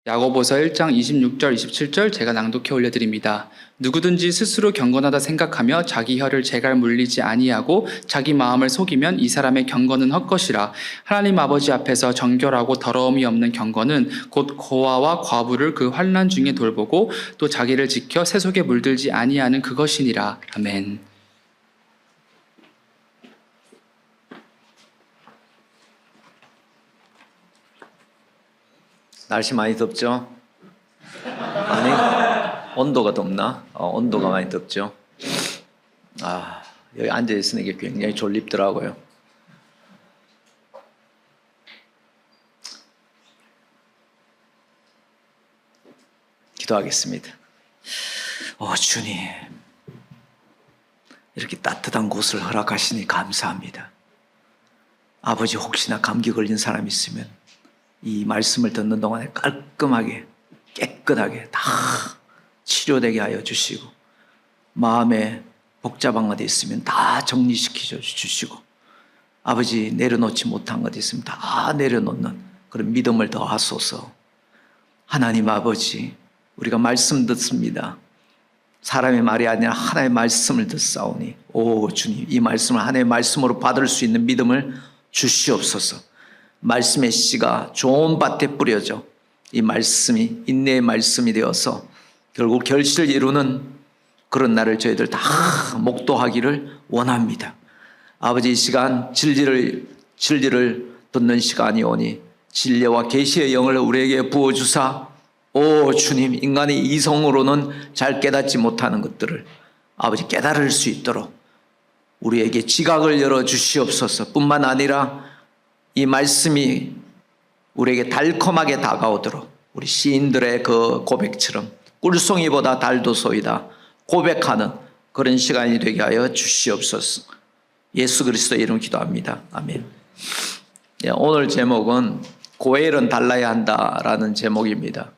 야고보서 1장 26절 27절 제가 낭독해 올려드립니다. 누구든지 스스로 경건하다 생각하며 자기 혀를 재갈 물리지 아니하고 자기 마음을 속이면 이 사람의 경건은 헛것이라. 하나님 아버지 앞에서 정결하고 더러움이 없는 경건은 곧 고아와 과부를 그 환난 중에 돌보고 또 자기를 지켜 새 속에 물들지 아니하는 그것이니라. 아멘. 날씨 많이 덥죠? 아니, 온도가 덥나? 온도가 많이 덥죠? 여기 앉아있으니까 굉장히 졸립더라고요. 기도하겠습니다. 주님, 이렇게 따뜻한 곳을 허락하시니 감사합니다. 아버지, 혹시나 감기 걸린 사람 있으면 이 말씀을 듣는 동안에 깔끔하게 깨끗하게 다 치료되게 하여 주시고, 마음에 복잡한 것 있으면 다 정리시켜 주시고, 아버지 내려놓지 못한 것 있으면 다 내려놓는 그런 믿음을 더하소서. 하나님 아버지, 우리가 말씀 듣습니다. 사람의 말이 아니라 하나의 말씀을 듣사오니, 오 주님, 이 말씀을 하나의 말씀으로 받을 수 있는 믿음을 주시옵소서. 말씀의 씨가 좋은 밭에 뿌려져 이 말씀이 인내의 말씀이 되어서 결국 결실을 이루는 그런 날을 저희들 다 목도하기를 원합니다. 아버지, 이 시간 진리를 듣는 시간이 오니 진리와 계시의 영을 우리에게 부어주사, 오 주님, 인간의 이성으로는 잘 깨닫지 못하는 것들을 아버지 깨달을 수 있도록 우리에게 지각을 열어주시옵소서. 뿐만 아니라 이 말씀이 우리에게 달콤하게 다가오도록 우리 시인들의 그 고백처럼 꿀송이보다 달도소이다 고백하는 그런 시간이 되게 하여 주시옵소서. 예수 그리스도의 이름 기도합니다. 아멘. 오늘 제목은 고엘은 달라야 한다라는 제목입니다.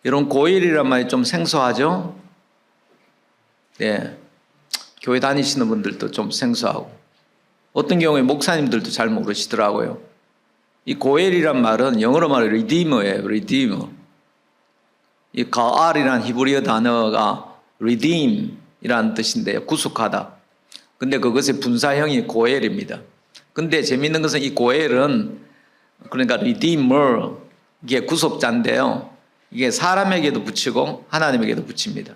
이런 고엘이란 말이 좀 생소하죠? 네. 교회 다니시는 분들도 좀 생소하고, 어떤 경우에 목사님들도 잘 모르시더라고요. 이 고엘이란 말은 영어로 말하면 redeemer예요. redeemer. 이 가알이란 히브리어 단어가 redeem이라는 뜻인데요. 구속하다. 근데 그것의 분사형이 고엘입니다. 근데 재미있는 것은 이 고엘은, 그러니까 redeemer, 이게 구속자인데요. 이게 사람에게도 붙이고 하나님에게도 붙입니다.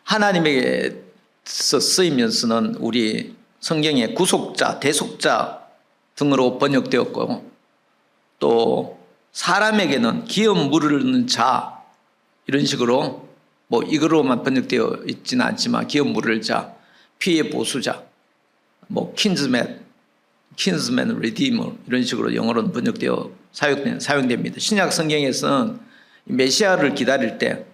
하나님에게서 쓰이면서는 우리 성경에 구속자, 대속자 등으로 번역되었고, 또 사람에게는 기업 물르는 자, 이런 식으로 뭐 이거로만 번역되어 있지는 않지만 기업 물을 자, 피해 보수자, 뭐 kinsman redeemer 이런 식으로 영어로는 번역되어 사용됩니다. 신약 성경에서는 메시아를 기다릴 때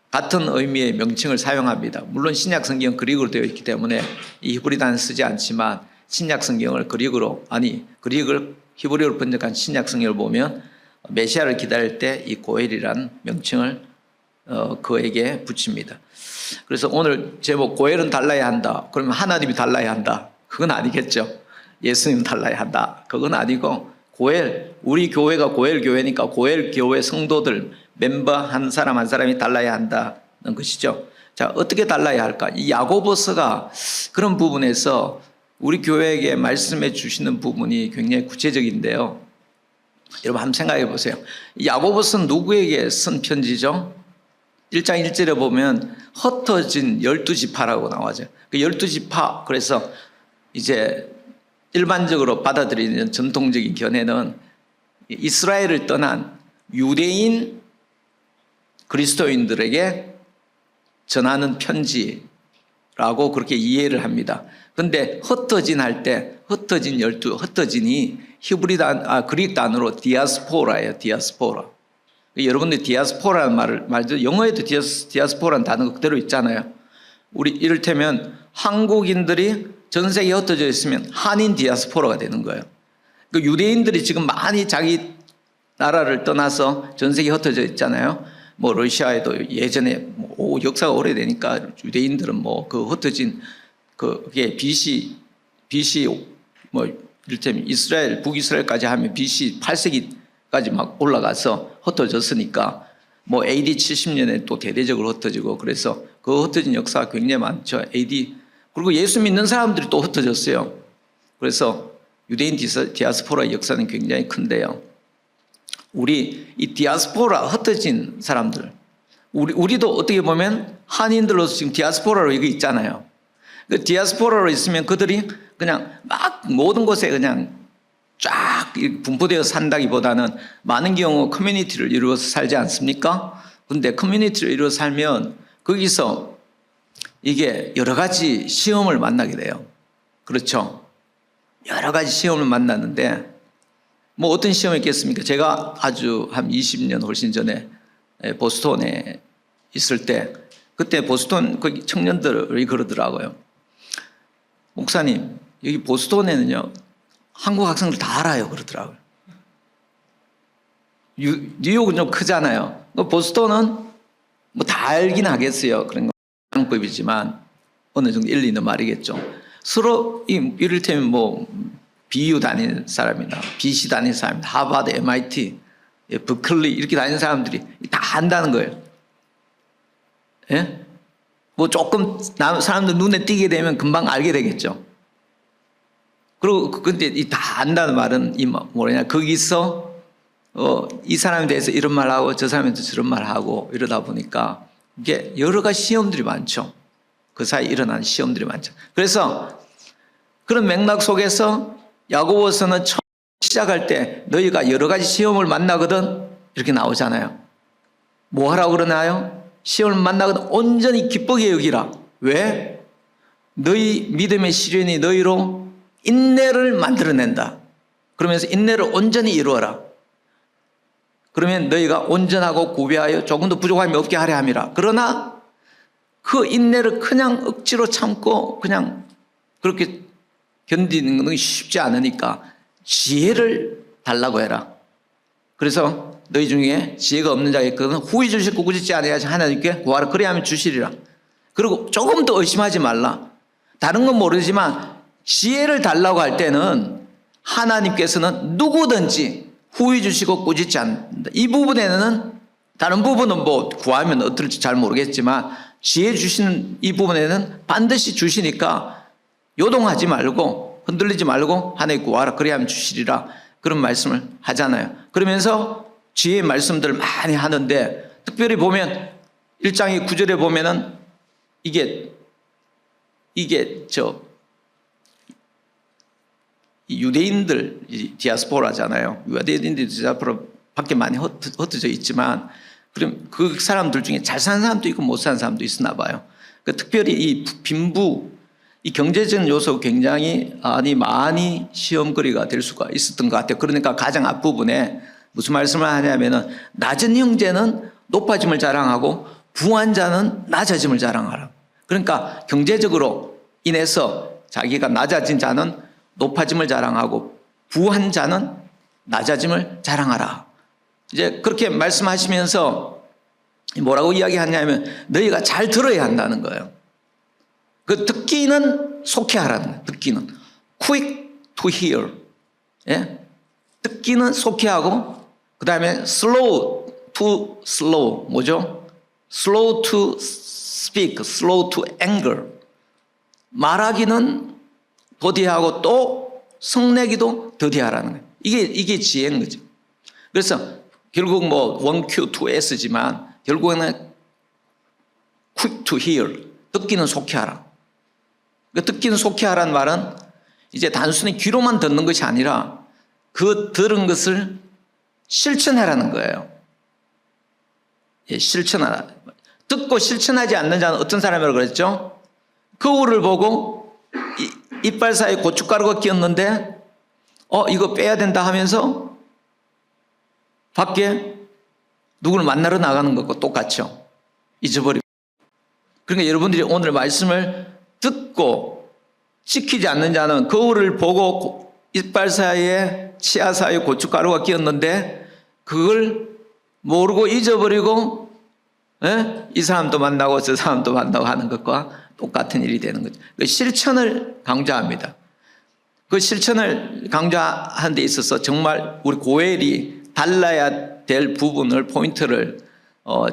같은 의미의 명칭을 사용합니다. 물론 신약 성경은 그리그로 되어 있기 때문에 이 히브리 단어를 쓰지 않지만, 신약 성경을 그리그를 히브리어로 번역한 신약 성경을 보면 메시아를 기다릴 때 이 고엘이라는 명칭을 그에게 붙입니다. 그래서 오늘 제목 고엘은 달라야 한다. 그러면 하나님이 달라야 한다. 그건 아니겠죠. 예수님 달라야 한다. 그건 아니고, 고엘, 우리 교회가 고엘 교회니까 고엘 교회 성도들 멤버 한 사람 한 사람이 달라야 한다는 것이죠. 자, 어떻게 달라야 할까? 이 야고보서가 그런 부분에서 우리 교회에게 말씀해 주시는 부분이 굉장히 구체적인데요. 여러분 한번 생각해 보세요. 이 야고보서는 누구에게 쓴 편지죠? 1장 1절에 보면 흩어진 12지파라고 나와죠. 그 12지파, 그래서 이제 일반적으로 받아들이는 전통적인 견해는 이스라엘을 떠난 유대인 그리스도인들에게 전하는 편지라고 그렇게 이해를 합니다. 근데 흩어진 할 때 흩어진이 그릭 단어로 디아스포라예요. 디아스포라. 여러분들 디아스포라는 말도 영어에도 디아스포라는 단어가 그대로 있잖아요. 우리 이를테면 한국인들이 전 세계에 흩어져 있으면 한인 디아스포라가 되는 거예요. 그 유대인들이 지금 많이 자기 나라를 떠나서 전 세계에 흩어져 있잖아요. 뭐 러시아에도 예전에 역사가 오래되니까 유대인들은 뭐 그 흩어진 그게 BC 뭐 이를테면 북이스라엘까지 하면 BC 8세기 까지 막 올라가서 흩어졌으니까 뭐 AD 70년에 또 대대적으로 흩어지고 그래서 그 흩어진 역사가 굉장히 많죠. AD 그리고 예수 믿는 사람들이 또 흩어졌어요. 그래서 유대인 디아스포라 역사는 굉장히 큰데요. 우리 이 디아스포라 흩어진 사람들 우리도 어떻게 보면 한인들로서 지금 디아스포라로 이거 있잖아요. 그 디아스포라로 있으면 그들이 그냥 막 모든 곳에 그냥 쫙 분포되어 산다기보다는 많은 경우 커뮤니티를 이루어서 살지 않습니까? 근데 커뮤니티를 이루어서 살면 거기서 이게 여러 가지 시험을 만나게 돼요. 그렇죠? 여러 가지 시험을 만났는데 뭐 어떤 시험이 있겠습니까? 제가 아주 한 20년 훨씬 전에 보스턴에 있을 때 그때 보스턴 거기 청년들이 그러더라고요. 목사님 여기 보스턴에는요 한국 학생들 다 알아요 그러더라고요. 뉴욕은 좀 크잖아요. 보스턴은 뭐 다 알긴 하겠어요. 그런 건 법이지만 어느 정도 일리 있는 말이겠죠. 서로 이를테면 뭐 BU 다니는 사람이나 BC 다니는 사람이나 하버드, MIT, 버클리 이렇게 다니는 사람들이 다 안다는 거예요. 예? 뭐 조금 사람들 눈에 띄게 되면 금방 알게 되겠죠. 그리고 근데 다 안다는 말은 뭐냐 거기서 이 사람에 대해서 이런 말하고 저 사람에 대해서 저런 말하고 이러다 보니까 이게 여러 가지 시험들이 많죠. 그 사이에 일어나는 시험들이 많죠. 그래서 그런 맥락 속에서 야고보서는 처음 시작할 때 너희가 여러 가지 시험을 만나거든 이렇게 나오잖아요. 뭐 하라고 그러나요? 시험을 만나거든 온전히 기쁘게 여기라. 왜? 너희 믿음의 시련이 너희로 인내를 만들어낸다. 그러면서 인내를 온전히 이루어라. 그러면 너희가 온전하고 구비하여 조금도 부족함이 없게 하려 함이라. 그러나 그 인내를 그냥 억지로 참고 그냥 그렇게 견디는 건 쉽지 않으니까 지혜를 달라고 해라. 그래서 너희 중에 지혜가 없는 자가 있거든 후히 주시고 꾸짖지 아니하지 하나님께 구하라. 그래야만 주시리라. 그리고 조금 더 의심하지 말라. 다른 건 모르지만 지혜를 달라고 할 때는 하나님께서는 누구든지 후히 주시고 꾸짖지 않는다. 이 부분에는 다른 부분은 뭐 구하면 어떨지 잘 모르겠지만 지혜 주시는 이 부분에는 반드시 주시니까 요동하지 말고 흔들리지 말고 하나님 구하라. 그래야만 주시리라. 그런 말씀을 하잖아요. 그러면서 지혜의 말씀들을 많이 하는데 특별히 보면 1장의 9절에 보면은 이게 유대인들 디아스포라잖아요. 유대인들 디아스포라 밖에 많이 흩어져 있지만 그럼 그 사람들 중에 잘 사는 사람도 있고 못 사는 사람도 있으나 봐요. 특별히 이 빈부 이 경제적인 요소 굉장히 많이 시험거리가 될 수가 있었던 것 같아요. 그러니까 가장 앞부분에 무슨 말씀을 하냐면은 낮은 형제는 높아짐을 자랑하고 부한 자는 낮아짐을 자랑하라. 그러니까 경제적으로 인해서 자기가 낮아진 자는 높아짐을 자랑하고 부한 자는 낮아짐을 자랑하라. 이제 그렇게 말씀하시면서 뭐라고 이야기하냐면 너희가 잘 들어야 한다는 거예요. 그 듣기는 속해하라는 거예요. 듣기는 quick to hear. 예? 듣기는 속해하고 그 다음에 slow to slow 뭐죠? slow to speak, slow to anger. 말하기는 더디하고 또 성내기도 더디하라는 거예요. 이게 지혜인 거죠. 그래서 결국 뭐 1Q, 2S지만 결국에는 quick to hear. 듣기는 속해하라. 듣기는 속해하라는 말은 이제 단순히 귀로만 듣는 것이 아니라 그 들은 것을 실천하라는 거예요. 예, 실천하라. 듣고 실천하지 않는 자는 어떤 사람이라고 그랬죠? 거울을 보고 이빨 사이에 고춧가루가 끼었는데 이거 빼야 된다 하면서 밖에 누구를 만나러 나가는 것과 똑같죠. 잊어버리고. 그러니까 여러분들이 오늘 말씀을 듣고 지키지 않는 자는 거울을 보고 이빨 사이에 치아 사이에 고춧가루가 끼었는데 그걸 모르고 잊어버리고 이 사람도 만나고 저 사람도 만나고 하는 것과 똑같은 일이 되는 거죠. 그 실천을 강조합니다. 그 실천을 강조하는 데 있어서 정말 우리 고엘이 달라야 될 부분을 포인트를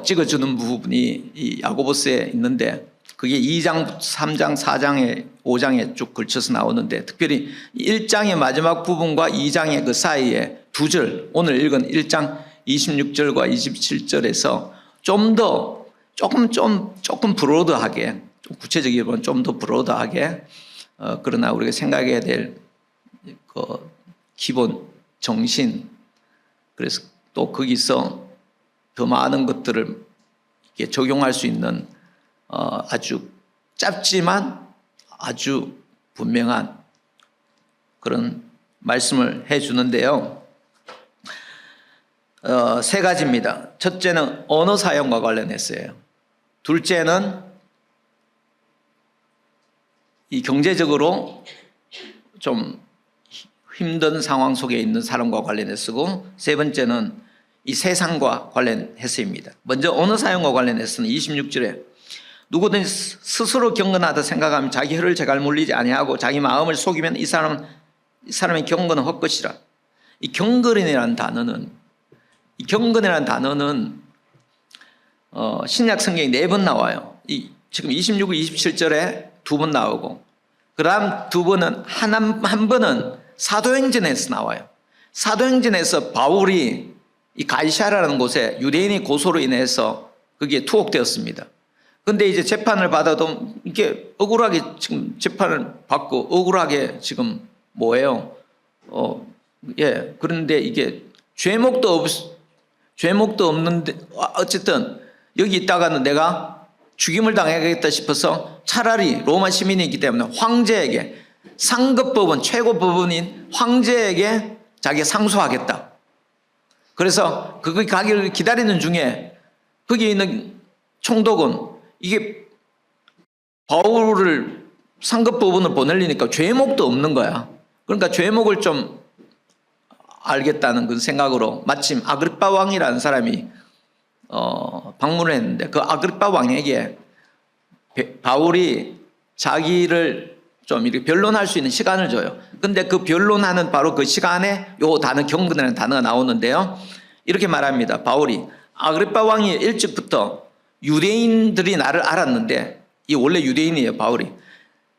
찍어주는 부분이 이 야고보서에 있는데 그게 2장, 3장, 4장에 5장에 쭉 걸쳐서 나오는데 특별히 1장의 마지막 부분과 2장의 그 사이에 두 절, 오늘 읽은 1장 26절과 27절에서 좀 더 조금 브로드하게 좀 구체적으로 보면 좀 더 브로드하게 그러나 우리가 생각해야 될 그 기본 정신, 그래서 또 거기서 더 많은 것들을 이렇게 적용할 수 있는 아주 짧지만 아주 분명한 그런 말씀을 해 주는데요. 세 가지입니다. 첫째는 언어 사용과 관련했어요. 둘째는 이 경제적으로 좀 힘든 상황 속에 있는 사람과 관련해서고, 세 번째는 이 세상과 관련해서입니다. 먼저 언어 사용과 관련해서는 26절에 누구든지 스스로 경건하다 생각하면 자기 혀를 제갈 물리지 아니하고 자기 마음을 속이면 이 사람의 경건은 헛것이라. 이 경건이라는 단어는 신약 성경에 4번 나와요. 지금 26, 27절에 2번 나오고, 그 다음 2번은 한 번은 사도행전에서 나와요. 사도행전에서 바울이 이 가이사라는 곳에 유대인의 고소로 인해서 거기에 투옥되었습니다. 근데 이제 재판을 받아도 이게 억울하게 지금 재판을 받고 억울하게 지금 뭐예요? 그런데 이게 죄목도 없는데 어쨌든 여기 있다가는 내가 죽임을 당하겠다 싶어서 차라리 로마 시민이기 때문에 황제에게 상급법원 최고 법원인 황제에게 자기가 상소하겠다. 그래서 거기 가기를 기다리는 중에 거기 있는 총독은 이게 바울을 상급법원을 보내려니까 죄목도 없는 거야. 그러니까 죄목을 좀 알겠다는 그 생각으로 마침 아그리빠 왕이라는 사람이 방문을 했는데 그 아그리빠 왕에게 바울이 자기를 좀 이렇게 변론할 수 있는 시간을 줘요. 근데 그 변론하는 바로 그 시간에 요 단어 경건이라는 단어가 나오는데요. 이렇게 말합니다. 바울이 아그리빠 왕이 일찍부터 유대인들이 나를 알았는데, 이 원래 유대인이에요, 바울이.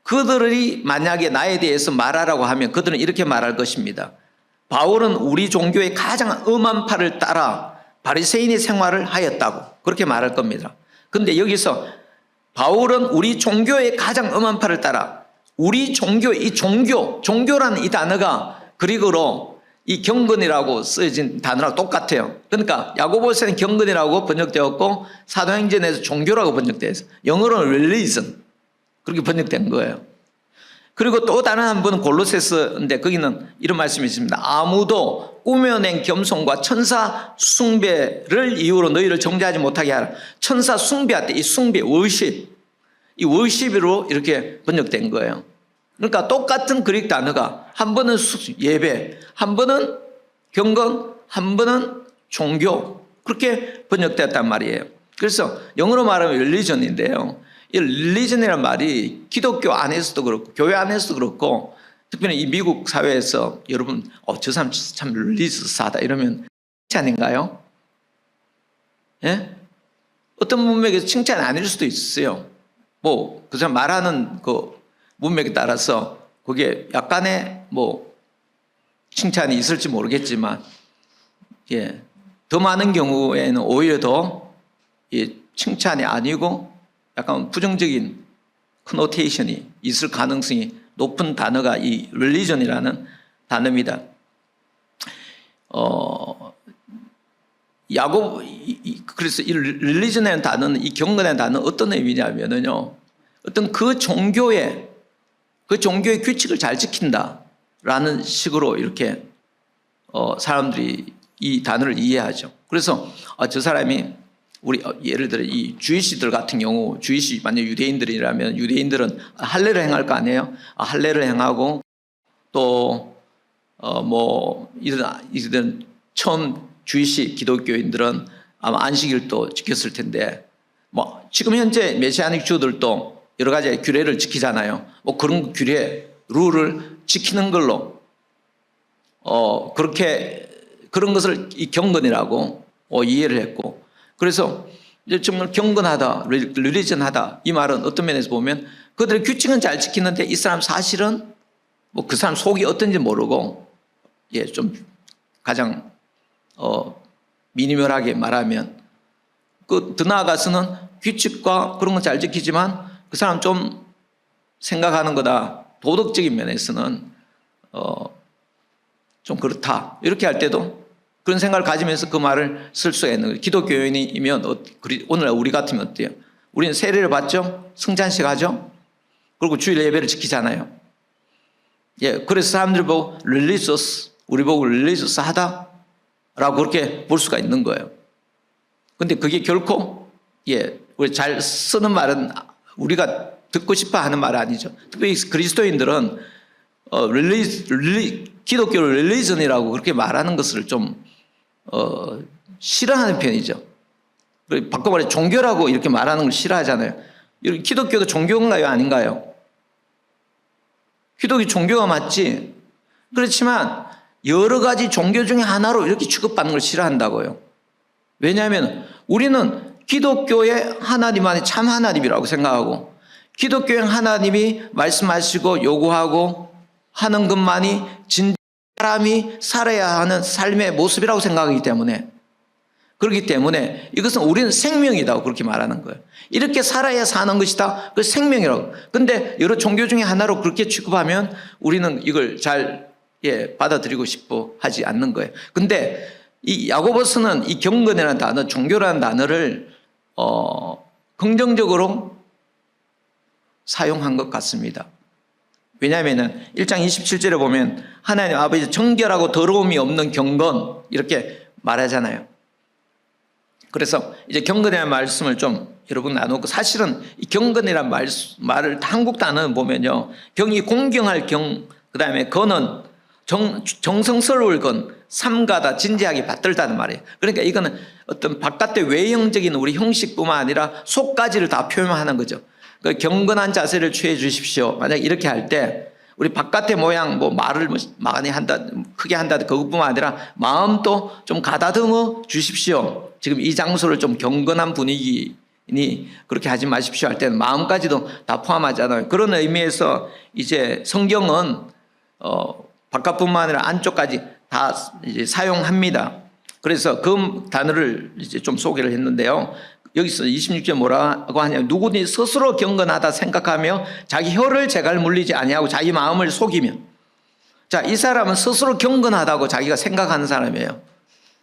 그들이 만약에 나에 대해서 말하라고 하면 그들은 이렇게 말할 것입니다. 바울은 우리 종교의 가장 엄한 팔을 따라 바리새인의 생활을 하였다고 그렇게 말할 겁니다. 근데 여기서 바울은 우리 종교의 가장 엄한 팔을 따라, 우리 종교, 이 종교라는 이 단어가 그리고로 이 경건이라고 쓰여진 단어랑 똑같아요. 그러니까 야고보서는 경건이라고 번역되었고 사도행전에서 종교라고 번역되어서 영어로는 religion 그렇게 번역된 거예요. 그리고 또 다른 한 분은 골로새서인데 거기는 이런 말씀이 있습니다. 아무도 꾸며낸 겸손과 천사 숭배를 이유로 너희를 정죄하지 못하게 하라. 천사 숭배할 때 이 숭배, 월십, 이 월십으로 이렇게 번역된 거예요. 그러니까 똑같은 그릭 단어가 한 번은 예배, 한 번은 경건, 한 번은 종교 그렇게 번역됐단 말이에요. 그래서 영어로 말하면 religion인데요. 이 religion이라는 말이 기독교 안에서도 그렇고 교회 안에서도 그렇고 특별히 이 미국 사회에서 여러분 저 사람 참 religious하다 이러면 칭찬인가요? 예? 어떤 문맥에서 칭찬이 아닐 수도 있어요. 뭐 그 사람 말하는 그 문맥에 따라서 그게 약간의 뭐 칭찬이 있을지 모르겠지만 더 많은 경우에는 오히려 더 칭찬이 아니고 약간 부정적인 커노테이션이 있을 가능성이 높은 단어가 이 religion이라는 단어입니다. 그래서 이 religion이라는 단어는, 이 경건이라는 단어는 어떤 의미냐면요, 어떤 그 종교의 규칙을 잘 지킨다라는 식으로 이렇게 사람들이 이 단어를 이해하죠. 그래서 저 사람이 우리 예를 들어 이 주이시들 같은 경우, 만약 유대인들이라면 유대인들은 할례를 행할 거 아니에요? 할례를 행하고 또 뭐 이런 처음 주이시 기독교인들은 아마 안식일도 지켰을 텐데, 뭐 지금 현재 메시아닉 주들도 여러 가지 규례를 지키잖아요. 뭐 그런 규례, 룰을 지키는 걸로 그렇게 그런 것을 이 경건이라고 이해를 했고, 그래서 이제 정말 경건하다, 릴리전하다, 이 말은 어떤 면에서 보면 그들의 규칙은 잘 지키는데 이 사람 사실은 뭐 그 사람 속이 어떤지 모르고, 좀 가장 미니멀하게 말하면 더 나아가서는 규칙과 그런 건 잘 지키지만 그 사람 좀 생각하는 거다, 도덕적인 면에서는 좀 그렇다, 이렇게 할 때도 그런 생각을 가지면서 그 말을 쓸 수가 있는 거예요. 기독교인이면 오늘날 우리 같으면 어때요? 우리는 세례를 받죠, 성찬식 하죠, 그리고 주일 예배를 지키잖아요. 그래서 사람들 보고 릴리저스, 우리 보고 릴리저스 하다라고 그렇게 볼 수가 있는 거예요. 근데 그게 결코 우리 잘 쓰는 말은 우리가 듣고 싶어 하는 말 아니죠. 특히 그리스도인들은 기독교 릴리전이라고 그렇게 말하는 것을 좀 싫어하는 편이죠. 바꿔 말해 종교라고 이렇게 말하는 걸 싫어하잖아요. 기독교도 종교인가요, 아닌가요? 기독교 종교가 맞지. 그렇지만 여러 가지 종교 중에 하나로 이렇게 취급받는 걸 싫어한다고요. 왜냐하면 우리는 기독교의 하나님만이 참 하나님이라고 생각하고, 기독교의 하나님이 말씀하시고 요구하고 하는 것만이 진짜 사람이 살아야 하는 삶의 모습이라고 생각하기 때문에, 그렇기 때문에 이것은 우리는 생명이라고 그렇게 말하는 거예요. 이렇게 살아야 사는 것이다, 그 생명이라고. 근데 여러 종교 중에 하나로 그렇게 취급하면 우리는 이걸 잘 받아들이고 싶어 하지 않는 거예요. 근데 이 야고보서는 이 경건이라는 단어, 종교라는 단어를 긍정적으로 사용한 것 같습니다. 왜냐하면 1장 27절에 보면 하나님 아버지 정결하고 더러움이 없는 경건, 이렇게 말하잖아요. 그래서 이제 경건이라는 말씀을 좀 여러분 나누고, 사실은 이 경건이라는 말을 한국 단어는 보면요, 경이 공경할 경, 그 다음에 건은 정성스러울 건, 삼가다, 진지하게 받들다는 말이에요. 그러니까 이거는 어떤 바깥의 외형적인 우리 형식뿐만 아니라 속까지를 다 표현하는 거죠. 그 경건한 자세를 취해 주십시오. 만약 이렇게 할 때 우리 바깥의 모양, 뭐 말을 많이 한다, 크게 한다, 그것뿐만 아니라 마음도 좀 가다듬어 주십시오. 지금 이 장소를 좀 경건한 분위기니 그렇게 하지 마십시오 할 때는 마음까지도 다 포함하잖아요. 그런 의미에서 이제 성경은 바깥뿐만 아니라 안쪽까지 다 이제 사용합니다. 그래서 그 단어를 이제 좀 소개를 했는데요. 여기서 26절 뭐라고 하냐면, 누구든지 스스로 경건하다 생각하며 자기 혀를 재갈 물리지 아니하고 자기 마음을 속이면. 자, 이 사람은 스스로 경건하다고 자기가 생각하는 사람이에요.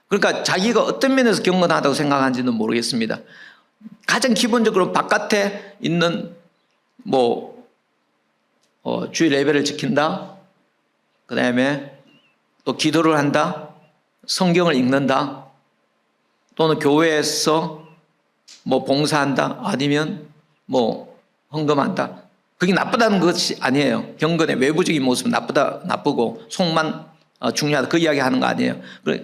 그러니까 자기가 어떤 면에서 경건하다고 생각하는지는 모르겠습니다. 가장 기본적으로 바깥에 있는 주일 예배를 지킨다, 그 다음에 또 기도를 한다, 성경을 읽는다, 또는 교회에서 봉사한다, 아니면 헌금한다. 그게 나쁘다는 것이 아니에요. 경건의 외부적인 모습은 나쁘고 속만 중요하다, 그 이야기 하는 거 아니에요.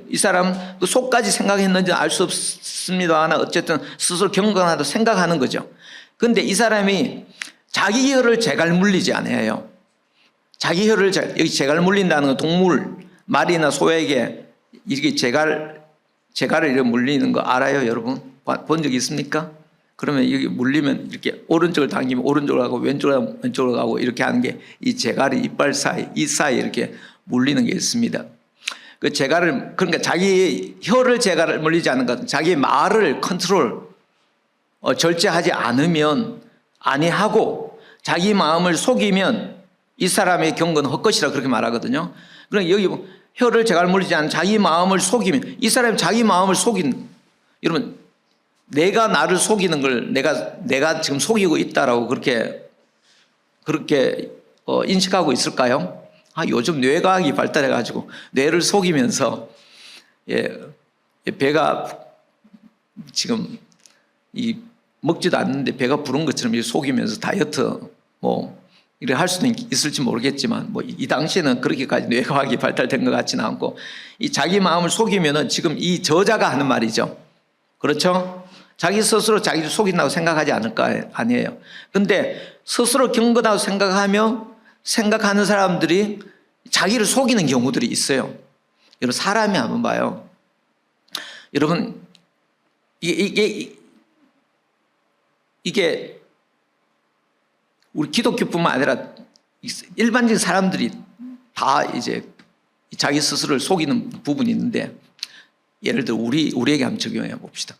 이 사람 그 속까지 생각했는지 알 수 없습니다만 어쨌든 스스로 경건하다 생각하는 거죠. 그런데 이 사람이 자기 혀를 재갈 물리지 않아요. 자기 혀를 여기 재갈 물린다는 건 동물, 말이나 소에게 이렇게 재갈을 이렇게 물리는 거 알아요, 여러분? 본 적 있습니까? 그러면 여기 물리면 이렇게 오른쪽을 당기면 오른쪽으로 가고 왼쪽으로 가고 이렇게 하는 게 이 재갈이 이빨 사이, 이 사이 이렇게 물리는 게 있습니다. 그 재갈을, 그러니까 자기 혀를 재갈을 물리지 않는 것, 자기 말을 컨트롤, 절제하지 않으면, 아니하고 자기 마음을 속이면 이 사람의 경건은 헛것이라 그렇게 말하거든요. 그러니까 여기 혀를 재갈 물리지 않는 자기 마음을 속이면, 이 사람이 자기 마음을 여러분, 내가 나를 속이는 걸 내가 지금 속이고 있다라고 그렇게 인식하고 있을까요? 요즘 뇌과학이 발달해가지고 뇌를 속이면서 배가 지금 먹지도 않는데 배가 부른 것처럼 속이면서 다이어트 이렇게 할 수도 있을지 모르겠지만 이 당시에는 그렇게까지 뇌과학이 발달된 것 같지는 않고, 이 자기 마음을 속이면은 지금 이 저자가 하는 말이죠. 그렇죠? 자기 스스로 자기를 속인다고 생각하지 않을까? 아니에요. 근데 스스로 경건하다고 생각하는 사람들이 자기를 속이는 경우들이 있어요. 여러분 사람이 한번 봐요. 여러분 이게 우리 기독교뿐만 아니라 일반적인 사람들이 다 이제 자기 스스로를 속이는 부분이 있는데, 예를 들어 우리에게 한번 적용해 봅시다.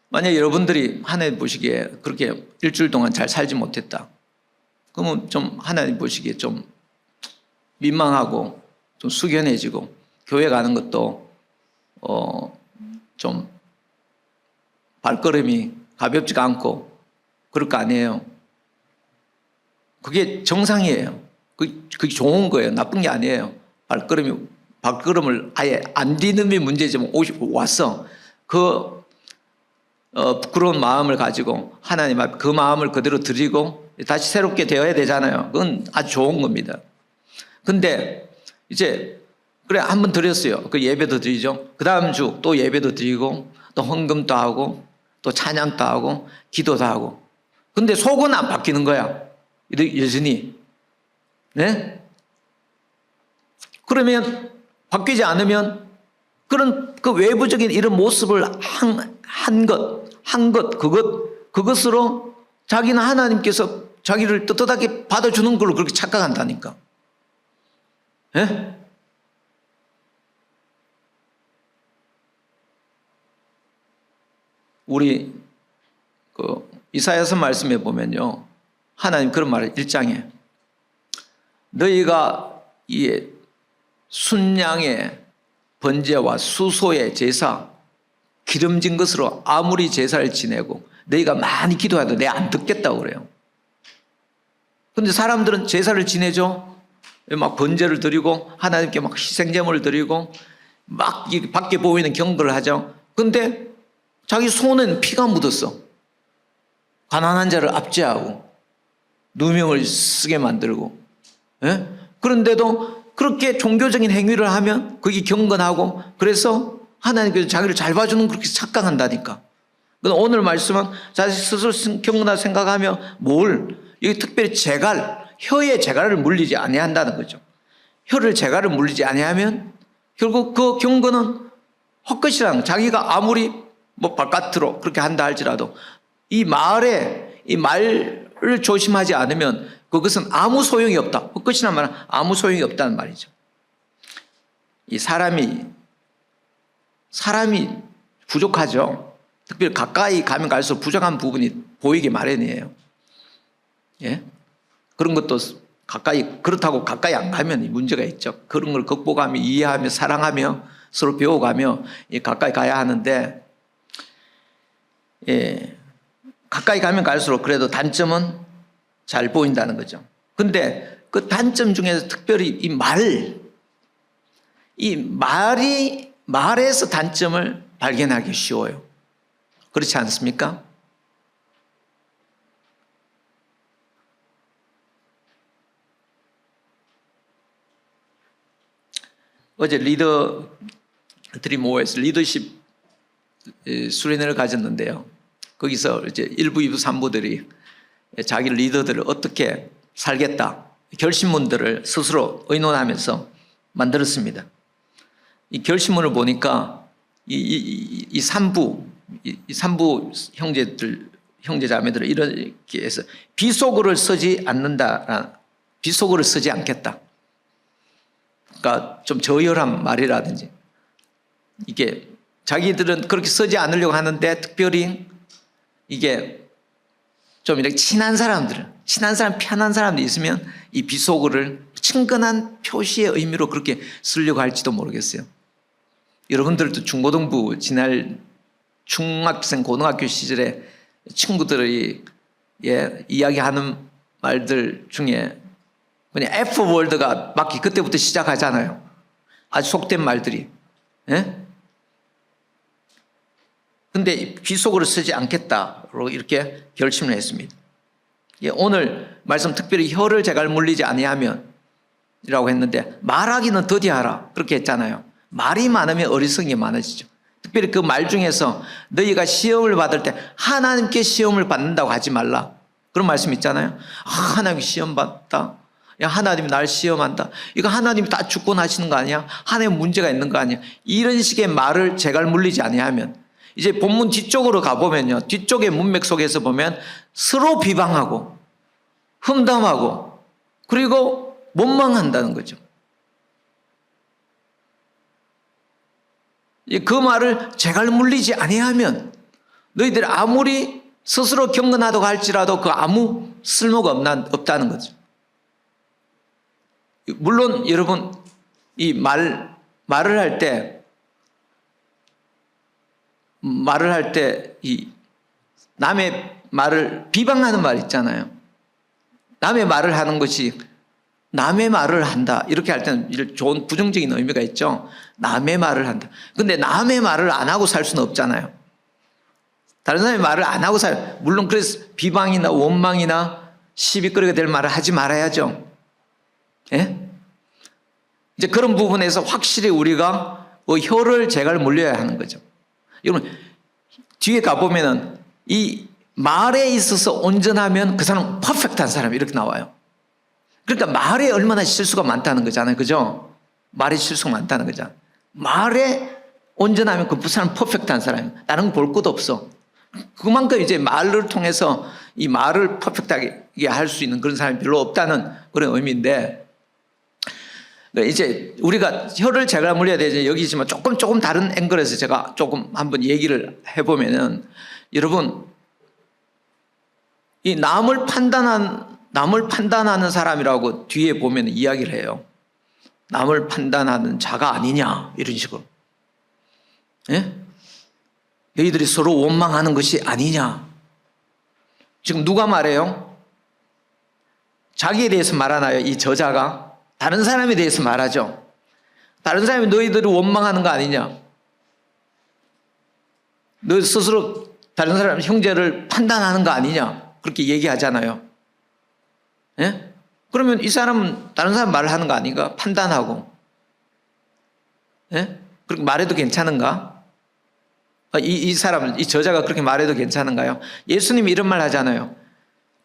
만약 여러분들이 하나님 보시기에 그렇게 일주일 동안 잘 살지 못했다. 그러면 좀 하나님 보시기에 좀 민망하고 좀 숙연해지고 교회 가는 것도 좀 발걸음이 가볍지가 않고 그럴 거 아니에요. 그게 정상이에요. 그게 좋은 거예요. 나쁜 게 아니에요. 발걸음을 아예 안 디dim이 문제지만 왔어. 부끄러운 마음을 가지고 하나님 앞에 그 마음을 그대로 드리고 다시 새롭게 되어야 되잖아요. 그건 아주 좋은 겁니다. 근데 이제 그래 한번 드렸어요. 그 예배도 드리죠. 그 다음 주 또 예배도 드리고 또 헌금도 하고 또 찬양도 하고 기도도 하고. 근데 속은 안 바뀌는 거야. 여전히. 네? 그러면 바뀌지 않으면 그런 그 외부적인 이런 모습을 그것으로 자기는 하나님께서 자기를 떳떳하게 받아주는 걸로 그렇게 착각한다니까. 예? 우리 이사야서 말씀에 보면요, 하나님 그런 말을 1장에 너희가 이 순양의 번제와 수소의 제사 기름진 것으로 아무리 제사를 지내고 너희가 많이 기도해도 내가 안 듣겠다고 그래요. 근데 사람들은 제사를 지내죠. 막 번제를 드리고 하나님께 막 희생제물을 드리고 막 밖에 보이는 경배를 하죠. 근데 자기 손에는 피가 묻었어. 가난한 자를 압제하고 누명을 쓰게 만들고. 예? 그런데도 그렇게 종교적인 행위를 하면 그게 경건하고 그래서 하나님께서 자기를 잘 봐주는 그렇게 착각한다니까. 오늘 말씀은 자기 스스로 경건하다 생각하며 여기 특별히 혀의 재갈을 물리지 아니한다는 거죠. 혀를 재갈을 물리지 아니하면 결국 그 경건은 헛것이라는, 자기가 아무리 바깥으로 그렇게 한다 할지라도 이 말을 조심하지 않으면 그것은 아무 소용이 없다. 헛것이란 말은 아무 소용이 없다는 말이죠. 이 사람이 부족하죠. 특별히 가까이 가면 갈수록 부족한 부분이 보이기 마련이에요. 예? 그런 것도 그렇다고 가까이 안 가면 문제가 있죠. 그런 걸 극복하며 이해하며 사랑하며 서로 배워가며 가까이 가야 하는데, 예, 가까이 가면 갈수록 그래도 단점은 잘 보인다는 거죠. 근데 그 단점 중에서 특별히 말에서 단점을 발견하기 쉬워요. 그렇지 않습니까? 어제 리더들이 모여서 리더십 수련회를 가졌는데요. 거기서 이제 1부, 2부, 3부들이 자기 리더들을 어떻게 살겠다 결심문들을 스스로 의논하면서 만들었습니다. 이 결심문을 보니까 이 3부 형제자매들은 이렇게 해서 비속어를 쓰지 않겠다. 그러니까 좀 저열한 말이라든지 이게 자기들은 그렇게 쓰지 않으려고 하는데 특별히 이게 좀 이렇게 친한 사람, 편한 사람들이 있으면 이 비속어를 친근한 표시의 의미로 그렇게 쓰려고 할지도 모르겠어요. 여러분들도 중고등부 지날 중학생, 고등학교 시절에 친구들이 이야기하는 말들 중에 그냥 F월드가 막 그때부터 시작하잖아요. 아주 속된 말들이. 예? 근데 비속어를 쓰지 않겠다로 이렇게 결심을 했습니다. 오늘 말씀 특별히 혀를 재갈 물리지 아니하면 이라고 했는데 말하기는 더디하라 그렇게 했잖아요. 말이 많으면 어리석음이 많아지죠. 특별히 그 말 중에서 너희가 시험을 받을 때 하나님께 시험을 받는다고 하지 말라 그런 말씀 있잖아요. 하나님께 시험 받다. 야, 하나님이 날 시험한다. 이거 하나님이 다 주권하시는 거 아니야? 하나님 문제가 있는 거 아니야? 이런 식의 말을 제갈 물리지 아니하면, 이제 본문 뒤쪽으로 가보면요, 뒤쪽의 문맥 속에서 보면 서로 비방하고 험담하고 그리고 원망한다는 거죠. 그 말을 제갈 물리지 아니하면 너희들이 아무리 스스로 경건하다고 할지라도 그 아무 쓸모가 없다는 거죠. 물론 여러분, 이 말을 할 때 이 남의 말을 비방하는 말 있잖아요. 남의 말을 하는 것이 남의 말을 한다, 이렇게 할 때는 좋은 부정적인 의미가 있죠. 남의 말을 한다. 근데 남의 말을 안 하고 살 수는 없잖아요. 다른 사람의 말을 안 하고 물론 그래서 비방이나 원망이나 시비거리가 될 말을 하지 말아야죠. 예? 이제 그런 부분에서 확실히 우리가 혀를 제갈 물려야 하는 거죠. 여러분, 뒤에 가보면은 이 말에 있어서 온전하면 그 사람은 퍼펙트한 사람, 이렇게 나와요. 그러니까 말에 얼마나 실수가 많다는 거잖아요. 그죠? 말에 실수가 많다는 거잖아요. 말에 온전하면 그 사람은 퍼펙트한 사람이에요. 다른 거 볼 것도 없어. 그만큼 이제 말을 통해서 이 말을 퍼펙트하게 할 수 있는 그런 사람이 별로 없다는 그런 의미인데, 이제 우리가 혀를 제갈 물려야 되지, 여기지만 조금 다른 앵글에서 제가 조금 한번 얘기를 해보면은, 여러분, 이 남을 판단하는 사람이라고 뒤에 보면 이야기를 해요. 남을 판단하는 자가 아니냐, 이런 식으로. 예? 너희들이 서로 원망하는 것이 아니냐. 지금 누가 말해요? 자기에 대해서 말하나요? 이 저자가? 다른 사람에 대해서 말하죠. 다른 사람이 너희들을 원망하는 거 아니냐. 너 스스로 다른 사람, 형제를 판단하는 거 아니냐, 그렇게 얘기하잖아요. 예? 그러면 이 사람은 다른 사람 말을 하는 거 아닌가? 판단하고. 예? 그렇게 말해도 괜찮은가? 이 사람, 이 저자가 그렇게 말해도 괜찮은가요? 예수님이 이런 말 하잖아요.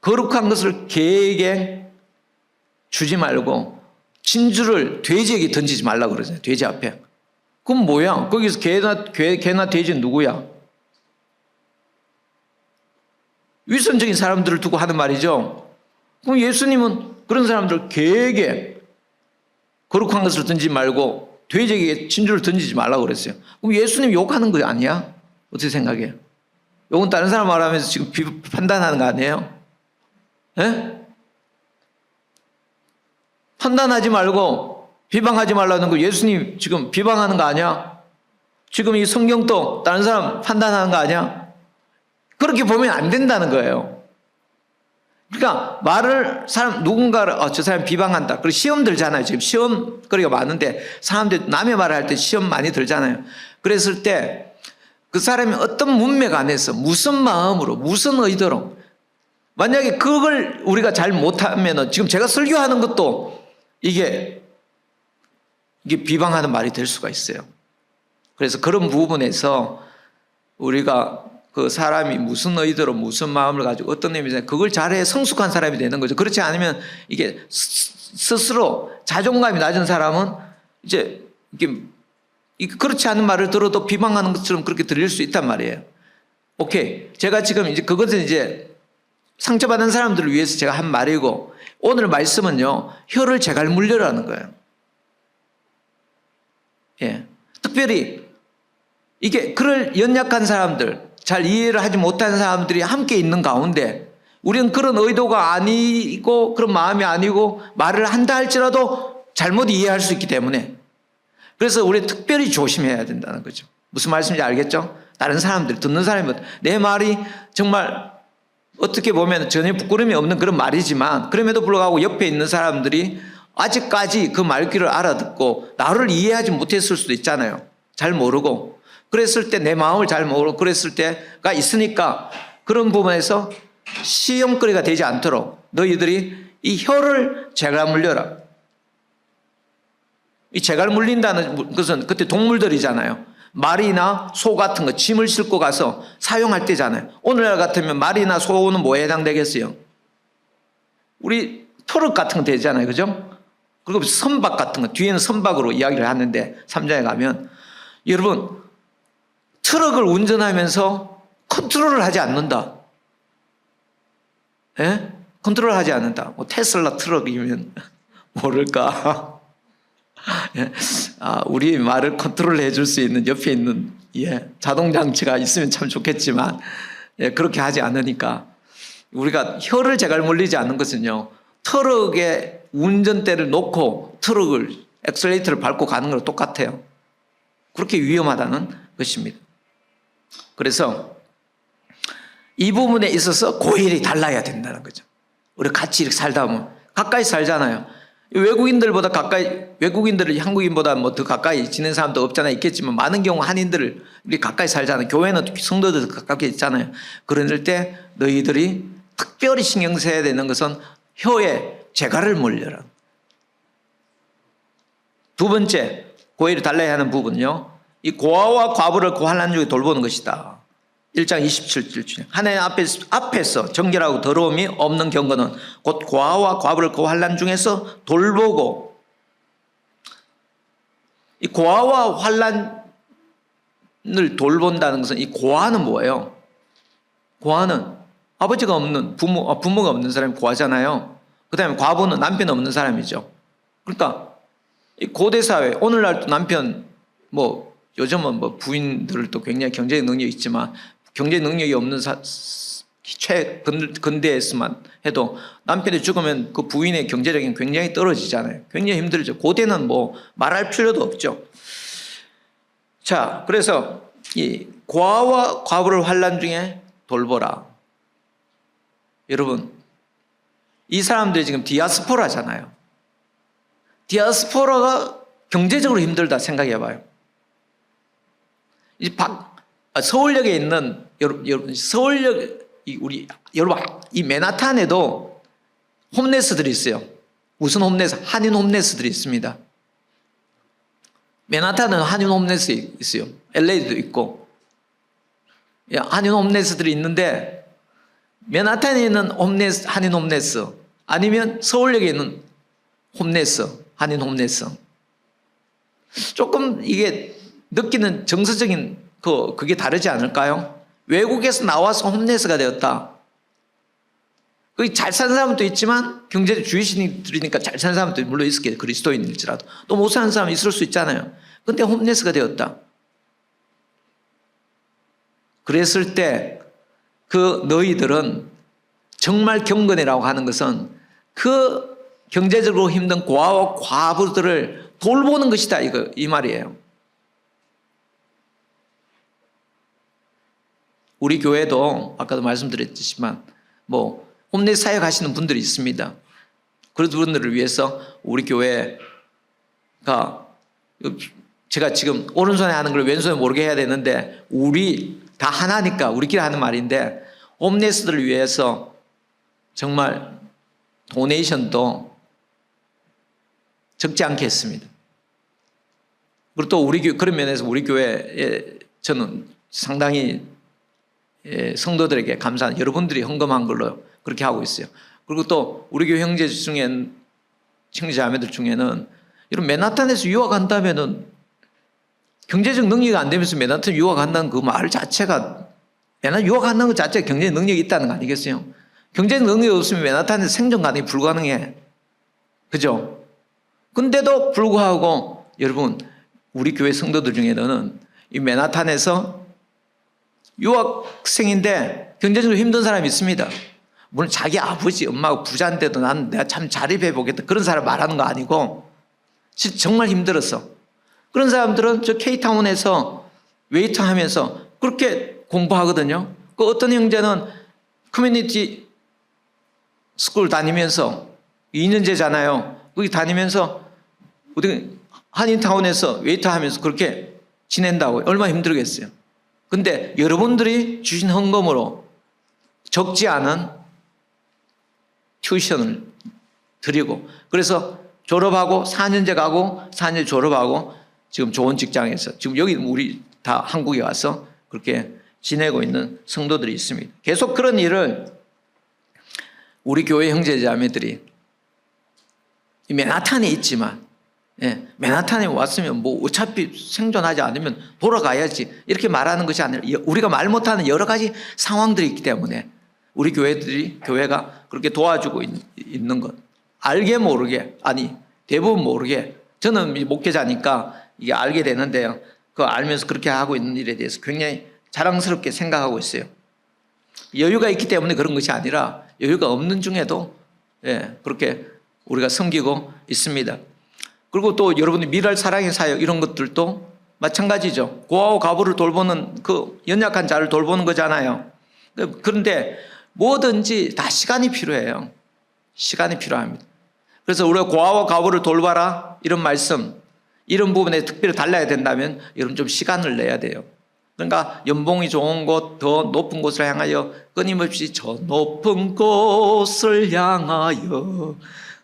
거룩한 것을 개에게 주지 말고 진주를 돼지에게 던지지 말라고 그러잖아요. 돼지 앞에. 그럼 뭐야? 거기서 개나 돼지는 누구야? 위선적인 사람들을 두고 하는 말이죠. 그럼 예수님은 그런 사람들 개에게 거룩한 것을 던지지 말고 돼지에게 진주를 던지지 말라고 그랬어요. 그럼 예수님 욕하는 거 아니야? 어떻게 생각해요? 욕은 다른 사람 말하면서 지금 판단하는 거 아니에요? 예? 판단하지 말고 비방하지 말라는 거 예수님 지금 비방하는 거 아니야? 지금 이 성경도 다른 사람 판단하는 거 아니야? 그렇게 보면 안 된다는 거예요. 그러니까 누군가를 저 사람 비방한다. 그리고 시험 들잖아요. 지금 시험거리가 많은데 사람들이 남의 말을 할 때 시험 많이 들잖아요. 그랬을 때 그 사람이 어떤 문맥 안에서 무슨 마음으로 무슨 의도로, 만약에 그걸 우리가 잘 못하면 지금 제가 설교하는 것도 이게 비방하는 말이 될 수가 있어요. 그래서 그런 부분에서 우리가 그 사람이 무슨 의도로 무슨 마음을 가지고 어떤 의미에서 그걸 잘해 성숙한 사람이 되는 거죠. 그렇지 않으면 이게 스스로 자존감이 낮은 사람은 이제 그렇지 않은 말을 들어도 비방하는 것처럼 그렇게 들릴 수 있단 말이에요. 오케이. 제가 지금 이제 그것은 이제 상처받은 사람들을 위해서 제가 한 말이고, 오늘 말씀은요, 혀를 제갈 물려라는 거예요. 예. 특별히 이게 그럴 연약한 사람들, 잘 이해를 하지 못하는 사람들이 함께 있는 가운데 우리는 그런 의도가 아니고 그런 마음이 아니고 말을 한다 할지라도 잘못 이해할 수 있기 때문에, 그래서 우리 특별히 조심해야 된다는 거죠. 무슨 말씀인지 알겠죠? 다른 사람들, 듣는 사람이 내 말이 정말 어떻게 보면 전혀 부끄러움이 없는 그런 말이지만, 그럼에도 불구하고 옆에 있는 사람들이 아직까지 그 말귀를 알아듣고 나를 이해하지 못했을 수도 있잖아요. 잘 모르고. 그랬을 때 내 마음을 잘 모르고 그랬을 때가 있으니까, 그런 부분에서 시험거리가 되지 않도록 너희들이 이 혀를 제갈 물려라. 이 제갈 물린다는 것은 그때 동물들이잖아요. 말이나 소 같은 거 짐을 싣고 가서 사용할 때잖아요. 오늘날 같으면 말이나 소는 뭐에 해당되겠어요? 우리 트럭 같은 거 되잖아요. 그죠? 그리고 선박 같은 거, 뒤에는 선박으로 이야기를 하는데 3장에 가면 여러분 트럭을 운전하면서 컨트롤을 하지 않는다. 예? 컨트롤을 하지 않는다. 뭐 테슬라 트럭이면 모를까. 예? 우리 말을 컨트롤 해줄 수 있는 옆에 있는 자동장치가 있으면 참 좋겠지만 그렇게 하지 않으니까 우리가 혀를 제갈 물리지 않는 것은요. 트럭의 운전대를 놓고 트럭을 엑셀레이터를 밟고 가는 거랑 똑같아요. 그렇게 위험하다는 것입니다. 그래서 이 부분에 있어서 고일이 달라야 된다는 거죠. 우리 같이 이렇게 살다 보면 가까이 살잖아요. 외국인들보다 가까이, 외국인들을 한국인보다 뭐 더 가까이 지낸 사람도 없잖아요. 있겠지만 많은 경우 한인들을 우리 가까이 살잖아요. 교회는 성도들 가깝게 있잖아요. 그럴 때 너희들이 특별히 신경 써야 되는 것은 혀에 재갈을 물려라. 두 번째 고일이 달라야 하는 부분은요. 이 고아와 과부를 그 환난 중에 돌보는 것이다. 1장 27절 중에 하나님 앞에서 정결하고 더러움이 없는 경건은 곧 고아와 과부를 그 환난 중에서 돌보고, 이 고아와 환난을 돌본다는 것은 이 고아는 뭐예요? 고아는 아버지가 없는 부모가 없는 사람이 고아잖아요. 그 다음에 과부는 남편 없는 사람이죠. 그러니까 이 고대 사회, 오늘날도 남편 요즘은 부인들도 굉장히 경제적 능력이 있지만 경제 능력이 없는 근대에서만 해도 남편이 죽으면 그 부인의 경제력이 굉장히 떨어지잖아요. 굉장히 힘들죠. 고대는 말할 필요도 없죠. 자, 그래서 이 고아와 과부를 환난 중에 돌보라. 여러분, 이 사람들이 지금 디아스포라잖아요. 디아스포라가 경제적으로 힘들다 생각해봐요. 서울역에 있는 여러분 이 맨하탄에도 홈레스들이 있어요. 무슨 홈레스? 한인 홈레스들이 있습니다. 맨하탄은 한인 홈레스 있어요. LA도 있고 한인 홈레스들이 있는데 맨하탄에 있는 한인 홈레스 아니면 서울역에 있는 홈레스, 한인 홈레스, 조금 이게 느끼는 정서적인 그게 다르지 않을까요? 외국에서 나와서 홈레스가 되었다. 거기 잘 사는 사람도 있지만 경제적 주의신들이니까 잘 사는 사람도 물론 있을 게 그리스도인일지라도 또 못 사는 사람 있을 수 있잖아요. 근데 홈레스가 되었다. 그랬을 때 그 너희들은 정말 경건이라고 하는 것은 그 경제적으로 힘든 고아와 과부들을 돌보는 것이다. 이 말이에요. 우리 교회도 아까도 말씀드렸지만 홈레스 사역 하시는 분들이 있습니다. 그런 분들을 위해서 우리 교회가 제가 지금 오른손에 하는 걸 왼손에 모르게 해야 되는데 우리 다 하나니까 우리끼리 하는 말인데 홈레스들을 위해서 정말 도네이션도 적지 않게 했습니다. 그리고 또 그런 면에서 우리 교회에 저는 상당히 성도들에게 감사한, 여러분들이 헌금한 걸로 그렇게 하고 있어요. 그리고 또 우리 교회 형제 중에 형제자매들 중에는 이런 맨하탄에서 유학한다면은 경제적 능력이 안 되면서 맨하탄 유학한다는 그 말 자체가, 맨하탄 유학한다는 것 자체가 경제적 능력이 있다는 거 아니겠어요? 경제적 능력이 없으면 맨하탄에서 생존 가능이 불가능해. 그죠? 근데도 불구하고 여러분, 우리 교회 성도들 중에는 이 맨하탄에서 유학생인데 경제적으로 힘든 사람이 있습니다. 물론 자기 아버지, 엄마가 부자인데도 나는 내가 참 자립해 보겠다 그런 사람 말하는 거 아니고 정말 힘들었어. 그런 사람들은 저 K타운에서 웨이터 하면서 그렇게 공부하거든요. 그 어떤 형제는 커뮤니티 스쿨 다니면서 2년제잖아요. 거기 다니면서 어디 한인타운에서 웨이터 하면서 그렇게 지낸다고. 얼마나 힘들겠어요. 근데 여러분들이 주신 헌금으로 적지 않은 튜이션을 드리고, 그래서 졸업하고 4년제 가고 4년제 졸업하고 지금 좋은 직장에서 지금 여기 우리 다 한국에 와서 그렇게 지내고 있는 성도들이 있습니다. 계속 그런 일을 우리 교회 형제자매들이 맨하탄에 있지만, 예, 맨하탄에 왔으면 뭐 어차피 생존하지 않으면 돌아가야지 이렇게 말하는 것이 아니라 우리가 말 못하는 여러 가지 상황들이 있기 때문에 우리 교회가 그렇게 도와주고 있는 것. 알게 모르게, 아니 대부분 모르게, 저는 목회자니까 이게 알게 되는데요. 그거 알면서 그렇게 하고 있는 일에 대해서 굉장히 자랑스럽게 생각하고 있어요. 여유가 있기 때문에 그런 것이 아니라 여유가 없는 중에도, 예, 그렇게 우리가 섬기고 있습니다. 그리고 또 여러분이 미랄 사랑의 사역 이런 것들도 마찬가지죠. 고아와 과부를 돌보는, 그 연약한 자를 돌보는 거잖아요. 그런데 뭐든지 다 시간이 필요해요. 시간이 필요합니다. 그래서 우리가 고아와 과부를 돌봐라 이런 말씀, 이런 부분에 특별히 달라야 된다면 여러분 좀 시간을 내야 돼요. 그러니까 연봉이 좋은 곳, 더 높은 곳을 향하여 끊임없이 저 높은 곳을 향하여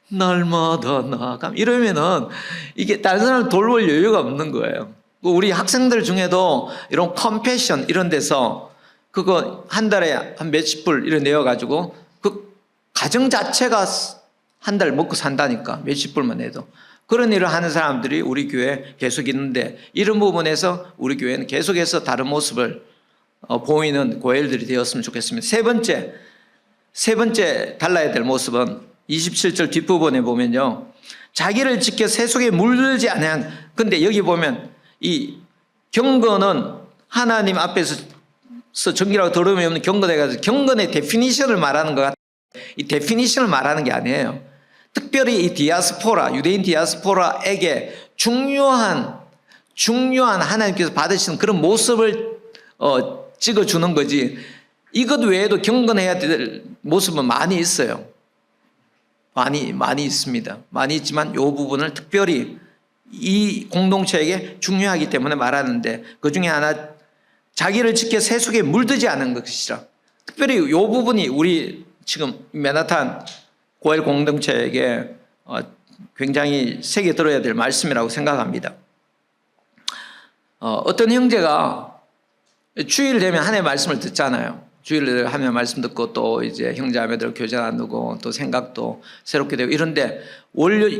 날마다 나감, 이러면은 이게 다른 사람을 돌볼 여유가 없는 거예요. 우리 학생들 중에도 이런 컴패션 이런 데서 그거 한 달에 한 몇십 불 이런 내어가지고 그 가정 자체가 한 달 먹고 산다니까, 몇십 불만 내도. 그런 일을 하는 사람들이 우리 교회에 계속 있는데, 이런 부분에서 우리 교회는 계속해서 다른 모습을 보이는 교회들이 되었으면 좋겠습니다. 세 번째 달라야 될 모습은 27절 뒷부분에 보면요, 자기를 지켜 세속에 물들지 아니한. 근데 여기 보면 이 경건은 하나님 앞에서 정결하고 더러움이 없는 경건해가지고 경건의 데피니션을 말하는 것 같아요. 이 데피니션을 말하는 게 아니에요. 특별히 이 디아스포라, 유대인 디아스포라에게 중요한 하나님께서 받으시는 그런 모습을 찍어주는 거지, 이것 외에도 경건해야 될 모습은 많이 있어요. 많이 있습니다. 많이 있지만 이 부분을 특별히 이 공동체에게 중요하기 때문에 말하는데, 그 중에 하나, 자기를 지켜 세속에 물들지 않은 것이라. 특별히 이 부분이 우리 지금 맨하탄 고엘 공동체에게 굉장히 새겨 들어야 될 말씀이라고 생각합니다. 어떤 형제가 주일 되면 하나님의 말씀을 듣잖아요. 주일 하면 말씀 듣고 또 이제 형제자매들 교제 나누고 또 생각도 새롭게 되고 이런데,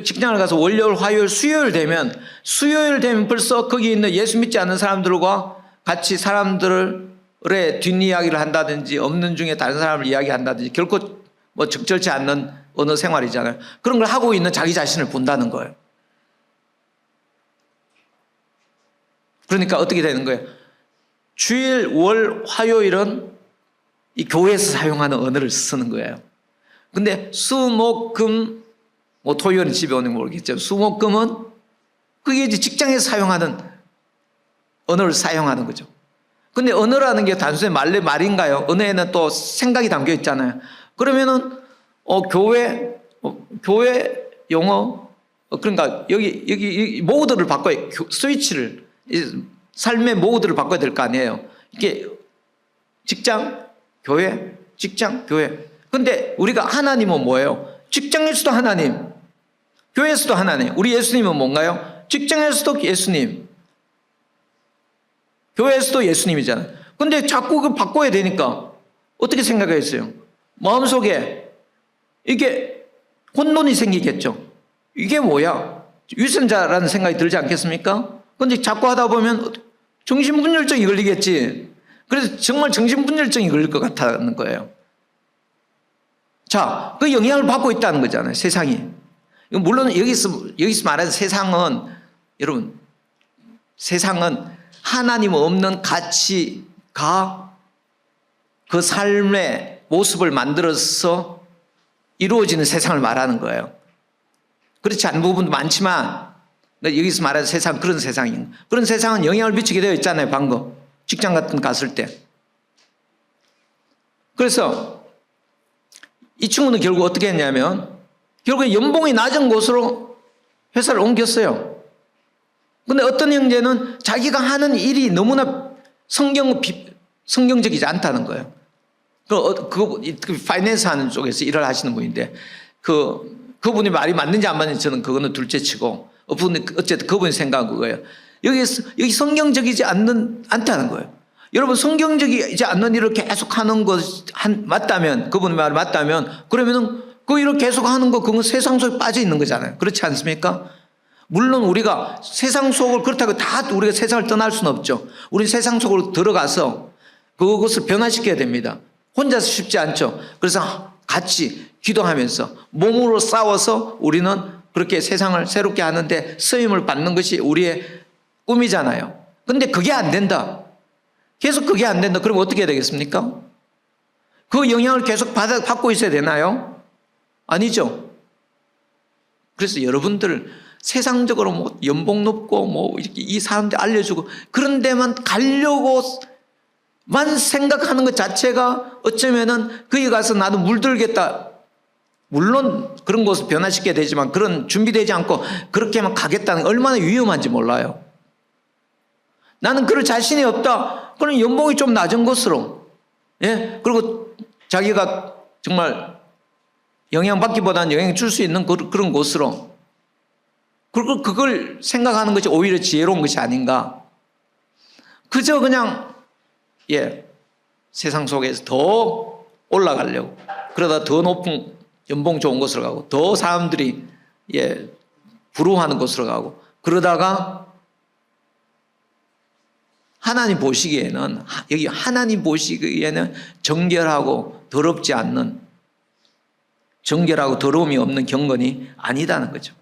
직장을 가서 월요일, 화요일, 수요일 되면 벌써 거기 있는 예수 믿지 않는 사람들과 같이 사람들의 뒷이야기를 한다든지 없는 중에 다른 사람을 이야기한다든지 결코 뭐 적절치 않는 언어 생활이잖아요. 그런 걸 하고 있는 자기 자신을 본다는 거예요. 그러니까 어떻게 되는 거예요? 주일, 월, 화요일은 이 교회에서 사용하는 언어를 쓰는 거예요. 근데 수, 목, 금, 뭐 토요일은 집에 오는 거 모르겠죠. 수, 목, 금은 그게 이제 직장에서 사용하는 언어를 사용하는 거죠. 근데 언어라는 게 단순히 말인가요? 언어에는 또 생각이 담겨 있잖아요. 그러면은 교회 용어, 그러니까 여기 모드를 바꿔야, 스위치를, 삶의 모드를 바꿔야 될 거 아니에요. 이게 직장, 교회, 직장, 교회. 근데 우리가 하나님은 뭐예요? 직장에서도 하나님, 교회에서도 하나님. 우리 예수님은 뭔가요? 직장에서도 예수님, 교회에서도 예수님이잖아요. 근데 자꾸 그 바꿔야 되니까 어떻게 생각했어요? 마음속에 이게 혼돈이 생기겠죠. 이게 뭐야? 유전자라는 생각이 들지 않겠습니까? 근데 자꾸 하다 보면 정신분열증이 걸리겠지. 그래서 정말 정신분열증이 걸릴 것 같다는 거예요. 자, 그 영향을 받고 있다는 거잖아요, 세상이. 물론 여기서 말하는 세상은, 여러분, 세상은 하나님 없는 가치가 그 삶의 모습을 만들어서 이루어지는 세상을 말하는 거예요. 그렇지 않은 부분도 많지만 여기서 말하는 세상, 그런 세상인, 그런 세상은 영향을 미치게 되어 있잖아요. 방금 직장 같은 데 갔을 때. 그래서 이 친구는 결국 어떻게 했냐면 결국에 연봉이 낮은 곳으로 회사를 옮겼어요. 근데 어떤 형제는 자기가 하는 일이 너무나 성경적이지 않다는 거예요. 그 파이낸스 하는 쪽에서 일을 하시는 분인데 그분이 말이 맞는지 안 맞는지 저는 그거는 둘째 치고, 어쨌든 그분이 생각한 거예요. 여기 성경적이지 않다는 거예요. 여러분, 성경적이지 않는 일을 계속 하는 것 맞다면, 그분의 말이 맞다면, 그러면은 그 이렇게 계속 하는 거 그건 세상 속에 빠져 있는 거잖아요. 그렇지 않습니까? 물론 우리가 세상 속을 그렇다고 다 우리가 세상을 떠날 수는 없죠. 우리 세상 속으로 들어가서 그것을 변화시켜야 됩니다. 혼자서 쉽지 않죠. 그래서 같이 기도하면서 몸으로 싸워서 우리는 그렇게 세상을 새롭게 하는데 쓰임을 받는 것이 우리의 꿈이잖아요. 근데 그게 안 된다. 계속 그게 안 된다. 그럼 어떻게 해야 되겠습니까? 그 영향을 계속 받고 있어야 되나요? 아니죠. 그래서 여러분들 세상적으로 뭐 연봉 높고 뭐 이렇게 이 사람들 알려주고 그런 데만 가려고만 생각하는 것 자체가 어쩌면은 거기 가서 나도 물들겠다. 물론 그런 것을 변화시켜야 되지만 그런 준비되지 않고 그렇게만 가겠다는 게 얼마나 위험한지 몰라요. 나는 그럴 자신이 없다. 그럼 연봉이 좀 낮은 것으로, 예? 그리고 자기가 정말 영향받기보다는 영향을 줄 수 있는 그런 곳으로. 그리고 그걸 생각하는 것이 오히려 지혜로운 것이 아닌가. 그저 그냥, 예, 세상 속에서 더 올라가려고. 그러다 더 높은 연봉 좋은 곳으로 가고, 더 사람들이, 예, 부러워하는 곳으로 가고, 그러다가 하나님 보시기에는, 여기 하나님 보시기에는 정결하고 더럽지 않는, 정결하고 더러움이 없는 경건이 아니다는 거죠.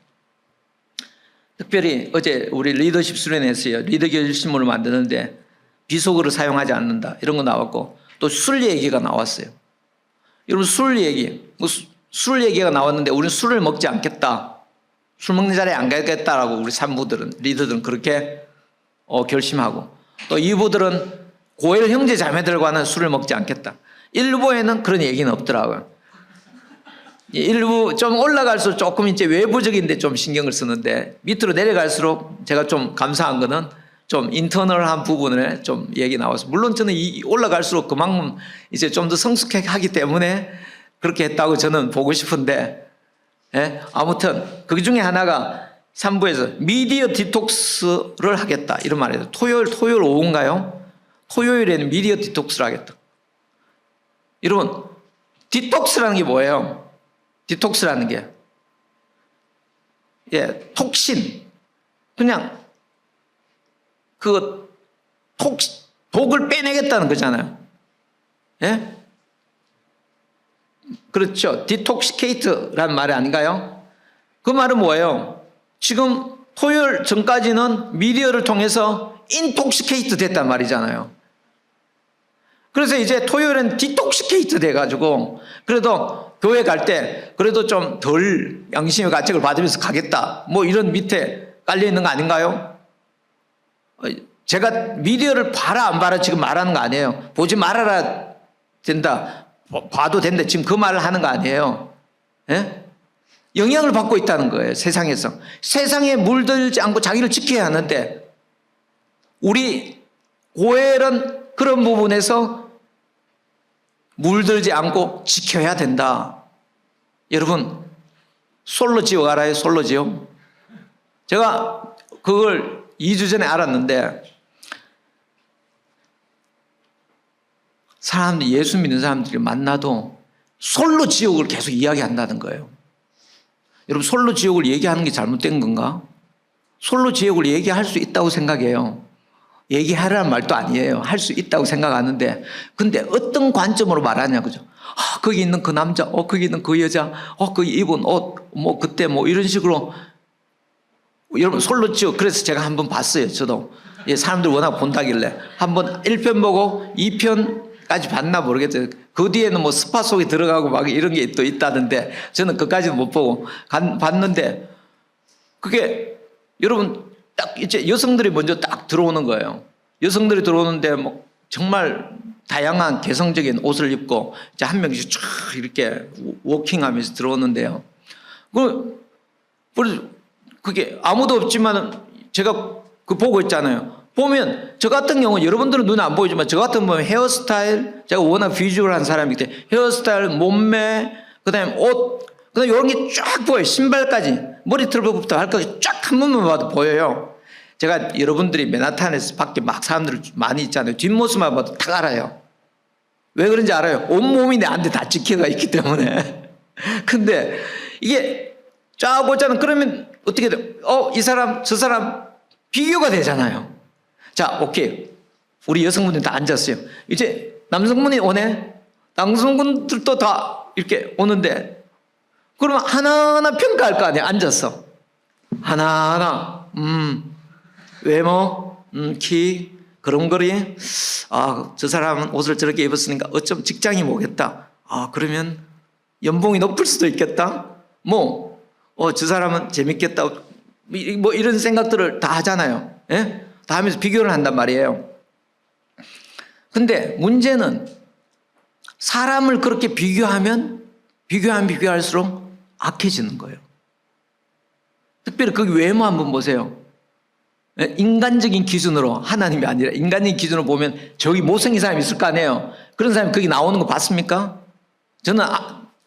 특별히 어제 우리 리더십 수련회에서요, 리더 결심문을 만드는데 비속어를 사용하지 않는다 이런 거 나왔고, 또 술 얘기가 나왔어요. 여러분 술 얘기, 술 얘기가 나왔는데 우리는 술을 먹지 않겠다, 술 먹는 자리에 안 가겠다라고 우리 산부들은, 리더들은 그렇게 결심하고, 또 이부들은 고엘 형제 자매들과는 술을 먹지 않겠다. 일부에는 그런 얘기는 없더라고요. 일부 좀 올라갈수록 조금 이제 외부적인데 좀 신경을 쓰는데, 밑으로 내려갈수록 제가 좀 감사한 거는 좀 인터널한 부분에 좀 얘기 나와서, 물론 저는 올라갈수록 그만큼 이제 좀 더 성숙하기 때문에 그렇게 했다고 저는 보고 싶은데, 예? 아무튼 그 중에 하나가 3부에서 미디어 디톡스를 하겠다 이런 말이에요. 토요일 오후인가요? 토요일에는 미디어 디톡스를 하겠다. 여러분 디톡스라는 게 뭐예요? 디톡스라는 게, 예, 톡신, 그냥 그 독을 빼내겠다는 거잖아요. 예? 그렇죠. 디톡시케이트라는 말이 아닌가요? 그 말은 뭐예요? 지금 토요일 전까지는 미디어를 통해서 인톡시케이트 됐단 말이잖아요. 그래서 이제 토요일엔 디톡시케이트 돼가지고, 그래도 교회 갈 때 그래도 좀 덜 양심의 가책을 받으면서 가겠다, 뭐 이런 밑에 깔려 있는 거 아닌가요? 제가 미디어를 봐라 안 봐라 지금 말하는 거 아니에요. 보지 말아라 된다, 봐도 된다, 지금 그 말을 하는 거 아니에요. 예? 영향을 받고 있다는 거예요. 세상에서. 세상에 물들지 않고 자기를 지켜야 하는데, 우리 고엘은 그런 부분에서 물들지 않고 지켜야 된다. 여러분 솔로 지옥 알아요? 솔로 지옥? 제가 그걸 2주 전에 알았는데, 사람들이, 예수 믿는 사람들이 만나도 솔로 지옥을 계속 이야기한다는 거예요. 여러분 솔로 지옥을 얘기하는 게 잘못된 건가? 솔로 지옥을 얘기할 수 있다고 생각해요. 얘기하라는 말도 아니에요. 할 수 있다고 생각하는데, 근데 어떤 관점으로 말하냐, 그죠? 아, 거기 있는 그 남자, 거기 있는 그 여자, 거기 입은 옷, 뭐 그때 뭐 이런 식으로. 여러분 솔로 지옥, 그래서 제가 한번 봤어요. 저도, 예, 사람들 워낙 본다길래 한번 1편 보고 2편까지 봤나 모르겠어요. 그 뒤에는 뭐 스파 속에 들어가고 막 이런 게 또 있다던데, 저는 그까지는 못 보고 봤는데, 그게 여러분 딱 이제 여성들이 먼저 딱 들어오는 거예요. 여성들이 들어오는데 뭐 정말 다양한 개성적인 옷을 입고 이제 한 명씩 쫙 이렇게 워킹하면서 들어오는데요. 그게 아무도 없지만 제가 그 보고 있잖아요. 보면 저 같은 경우는, 여러분들은 눈에 안 보이지만 저 같은 경우는 헤어스타일, 제가 워낙 비주얼한 사람이기 때문에 헤어스타일, 몸매, 그다음에 옷, 그다음에 이런 게 쫙 보여요. 신발까지, 머리털부터 발까지 쫙 한 번만 봐도 보여요. 제가 여러분들이 맨하탄에서 밖에 막 사람들 많이 있잖아요. 뒷모습만 봐도 다 알아요. 왜 그런지 알아요? 온몸이 내한테 다 찍혀가 있기 때문에. 근데 이게 쫙 보자면 그러면 어떻게 돼? 이 사람, 저 사람 비교가 되잖아요. 자, 오케이. 우리 여성분들 다 앉았어요. 이제 남성분이 오네? 남성분들도 다 이렇게 오는데, 그러면 하나하나 평가할 거 아니에요? 앉았어. 하나하나, 외모, 키, 걸음걸이. 저 사람은 옷을 저렇게 입었으니까 어쩜 직장이 뭐겠다. 그러면 연봉이 높을 수도 있겠다. 저 사람은 재밌겠다. 뭐 이런 생각들을 다 하잖아요. 예? 다 하면서 비교를 한단 말이에요. 근데 문제는 사람을 그렇게 비교하면 비교할수록 악해지는 거예요. 특별히 그 외모 한번 보세요. 예? 인간적인 기준으로, 하나님이 아니라 인간적인 기준으로 보면 저기 못생긴 사람이 있을 거 아니에요. 그런 사람이 거기 나오는 거 봤습니까? 저는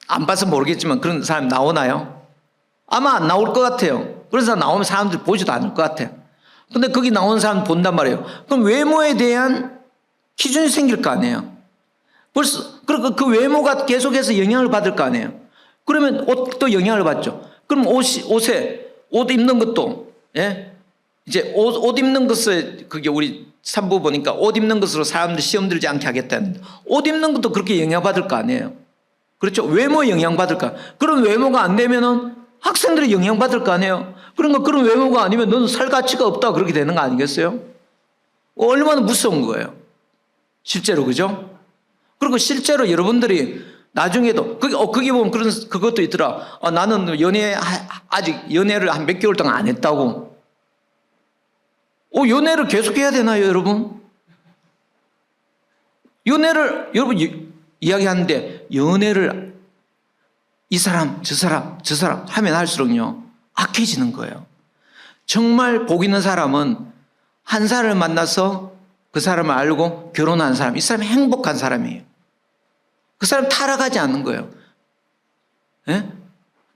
안 봐서 모르겠지만 그런 사람 나오나요? 아마 안 나올 것 같아요. 그런 사람 나오면 사람들이 보지도 않을 것 같아요. 근데 거기 나오는 사람 본단 말이에요. 그럼 외모에 대한 기준이 생길 거 아니에요. 벌써 그 외모가 계속해서 영향을 받을 거 아니에요. 그러면 옷도 영향을 받죠. 그럼 옷 입는 것도, 예? 이제 옷 입는 것을, 그게 우리 3부 보니까 옷 입는 것으로 사람들 시험 들지 않게 하겠다는데, 옷 입는 것도 그렇게 영향받을 거 아니에요. 그렇죠? 외모에 영향받을까? 그런 외모가 안 되면은 학생들이 영향받을 거 아니에요. 그러니까 그런 외모가 아니면 너는 살 가치가 없다. 그렇게 되는 거 아니겠어요? 얼마나 무서운 거예요. 실제로, 그죠? 그리고 실제로 여러분들이 나중에도, 거기 보면 그것도 있더라. 나는 아직 연애를 한 몇 개월 동안 안 했다고. 연애를 계속 해야 되나요, 여러분? 연애를, 여러분, 이야기하는데, 연애를 이 사람, 저 사람 하면 할수록요, 악해지는 거예요. 정말 복 있는 사람은 한 사람을 만나서 그 사람을 알고 결혼한 사람, 이 사람이 행복한 사람이에요. 그 사람 타락하지 않는 거예요. 예?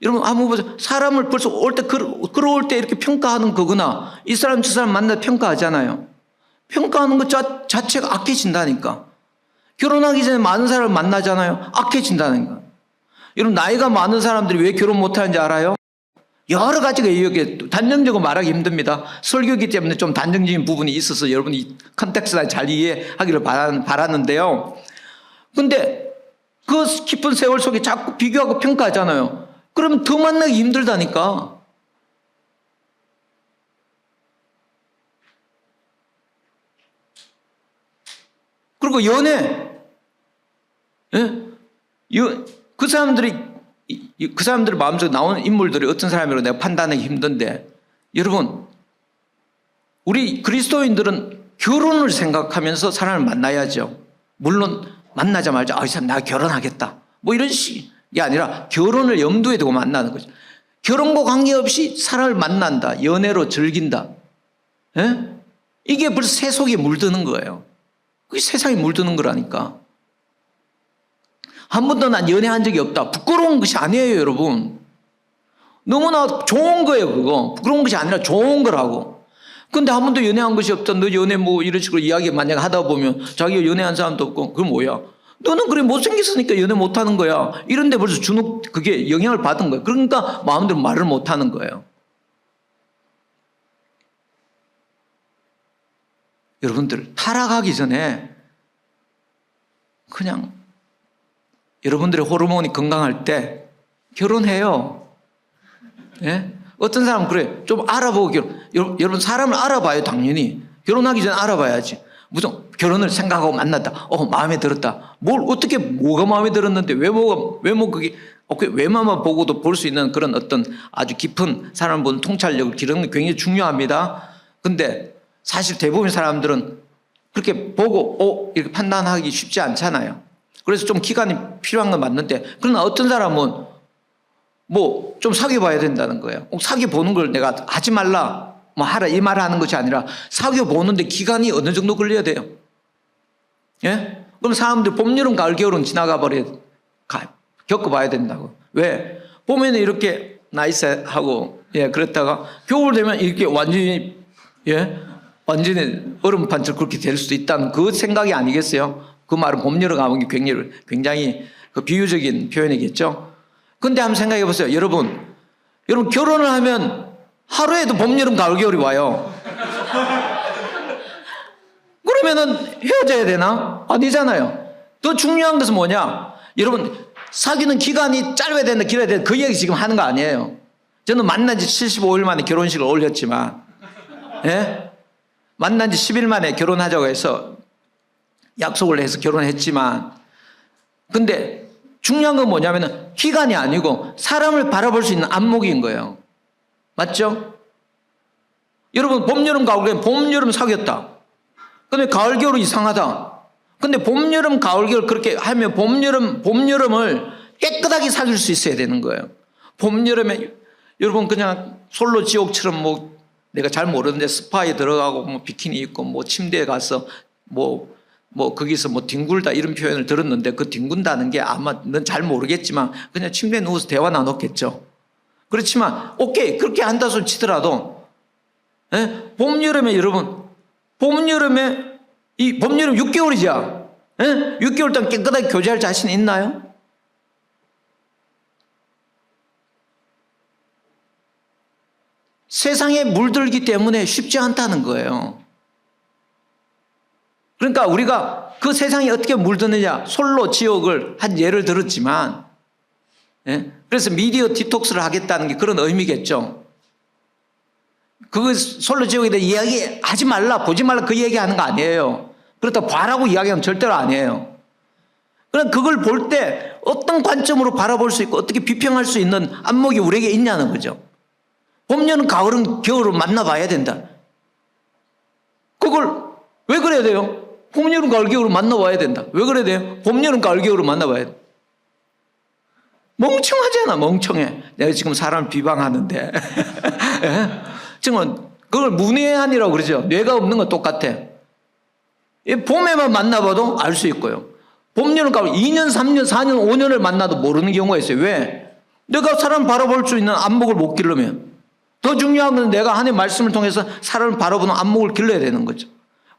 여러분, 한번 보세요. 사람을 벌써 끌어올 때 이렇게 평가하는 거구나. 이 사람, 저 사람 만나 평가하잖아요. 평가하는 것 자체가 악해진다니까. 결혼하기 전에 많은 사람을 만나잖아요. 악해진다니까. 여러분, 나이가 많은 사람들이 왜 결혼 못하는지 알아요? 여러 가지가 이렇게 단정적으로 말하기 힘듭니다. 설교이기 때문에 좀 단정적인 부분이 있어서 여러분이 이 컨텍스트를 잘 이해하기를 바라는데요. 근데 그 깊은 세월 속에 자꾸 비교하고 평가하잖아요. 그러면 더 만나기 힘들다니까. 그리고 연애, 예? 그 사람들의 마음속에 나오는 인물들이 어떤 사람이라고 내가 판단하기 힘든데, 여러분, 우리 그리스도인들은 결혼을 생각하면서 사람을 만나야죠. 물론 만나자마자 이 사람 나 결혼하겠다 뭐 이런 식이 아니라 결혼을 염두에 두고 만나는 거죠. 결혼과 관계없이 사람을 만난다, 연애로 즐긴다, 예? 이게 벌써 세속에 물드는 거예요. 그게 세상에 물드는 거라니까. 한 번도 난 연애한 적이 없다, 부끄러운 것이 아니에요, 여러분. 너무나 좋은 거예요, 그거. 부끄러운 것이 아니라 좋은 거라고. 근데 한 번도 연애한 것이 없다, 너 연애 뭐 이런 식으로 이야기 만약 하다 보면 자기가 연애한 사람도 없고, 그건 뭐야? 너는 그래 못생겼으니까 연애 못하는 거야. 이런데 벌써 그게 영향을 받은 거예요. 그러니까 마음대로 말을 못하는 거예요. 여러분들, 타락하기 전에 그냥 여러분들의 호르몬이 건강할 때 결혼해요. 예? 어떤 사람은 그래, 좀 알아보고 여러분, 사람을 알아봐요, 당연히. 결혼하기 전에 알아봐야지. 무슨 결혼을 생각하고 만났다. 마음에 들었다. 뭐가 마음에 들었는데, 그게, 외모만 보고도 볼 수 있는 그런 어떤 아주 깊은 사람을 보는 통찰력을 기르는 게 굉장히 중요합니다. 근데 사실 대부분 사람들은 그렇게 보고, 이렇게 판단하기 쉽지 않잖아요. 그래서 좀 기간이 필요한 건 맞는데, 그러나 어떤 사람은 좀 사귀어봐야 된다는 거예요. 사귀어보는 걸 내가 하지 말라, 하라, 이 말을 하는 것이 아니라 사귀어보는데 기간이 어느 정도 걸려야 돼요. 예? 그럼 사람들 봄, 여름, 가을, 겨울은 지나가 겪어봐야 된다고. 왜? 봄에는 이렇게 나이스하고, 그랬다가 겨울 되면 이렇게 완전히 얼음판처럼 그렇게 될 수도 있다는 그 생각이 아니겠어요? 그 말은 봄, 여름, 가을, 굉장히 그 비유적인 표현이겠죠. 근데 한번 생각해 보세요. 여러분 결혼을 하면 하루에도 봄, 여름, 가을, 겨울이 와요. 그러면은 헤어져야 되나? 아니잖아요. 더 중요한 것은 뭐냐? 여러분, 사귀는 기간이 짧아야 된다, 길어야 된다, 그 얘기 지금 하는 거 아니에요. 저는 만난 지 75일 만에 결혼식을 올렸지만, 예? 만난 지 10일 만에 결혼하자고 해서 약속을 해서 결혼했지만, 근데 중요한 건 뭐냐면은 기간이 아니고 사람을 바라볼 수 있는 안목인 거예요. 맞죠? 여러분, 봄, 여름, 가을, 봄, 여름 사귀었다. 근데 가을, 겨울 이상하다. 근데 봄, 여름, 가을, 겨울 그렇게 하면 봄, 여름을 깨끗하게 사귈 수 있어야 되는 거예요. 봄, 여름에 여러분 그냥 솔로 지옥처럼 뭐 내가 잘 모르는데 스파에 들어가고 뭐 비키니 입고 뭐 침대에 가서 뭐 거기서 뭐 뒹굴다 이런 표현을 들었는데 그 뒹군다는 게 아마 넌 잘 모르겠지만 그냥 침대에 누워서 대화 나눴겠죠. 그렇지만 오케이 그렇게 한다 소리 치더라도 예? 봄, 여름에 여러분 봄, 여름에 이 봄, 여름 6개월이죠. 예? 6개월 동안 깨끗하게 교제할 자신 있나요? 세상에 물들기 때문에 쉽지 않다는 거예요. 그러니까 우리가 그 세상에 어떻게 물드느냐 솔로 지옥을 한 예를 들었지만 예? 그래서 미디어 디톡스를 하겠다는 게 그런 의미겠죠. 그거 솔로 지옥에 대해 이야기하지 말라 보지 말라 그 얘기하는 거 아니에요. 그렇다고 봐라고 이야기하면 절대로 아니에요. 그럼 그걸 볼 때 어떤 관점으로 바라볼 수 있고 어떻게 비평할 수 있는 안목이 우리에게 있냐는 거죠. 봄, 여름, 가을은 겨울을 만나봐야 된다. 그걸 왜 그래야 돼요? 봄, 여름, 가을, 겨울을 만나봐야 된다. 왜 그래야 돼요? 봄, 여름, 가을, 겨울을 만나봐야 돼. 멍청하잖아, 멍청해. 내가 지금 사람을 비방하는데. 예? 지금 그걸 문외한이라고 그러죠. 뇌가 없는 건 똑같아. 봄에만 만나봐도 알 수 있고요. 봄, 여름, 가을 2년, 3년, 4년, 5년을 만나도 모르는 경우가 있어요. 왜? 내가 사람 바라볼 수 있는 안목을 못 기르면. 더 중요한 것은 내가 하나님의 말씀을 통해서 사람을 바라보는 안목을 길러야 되는 거죠.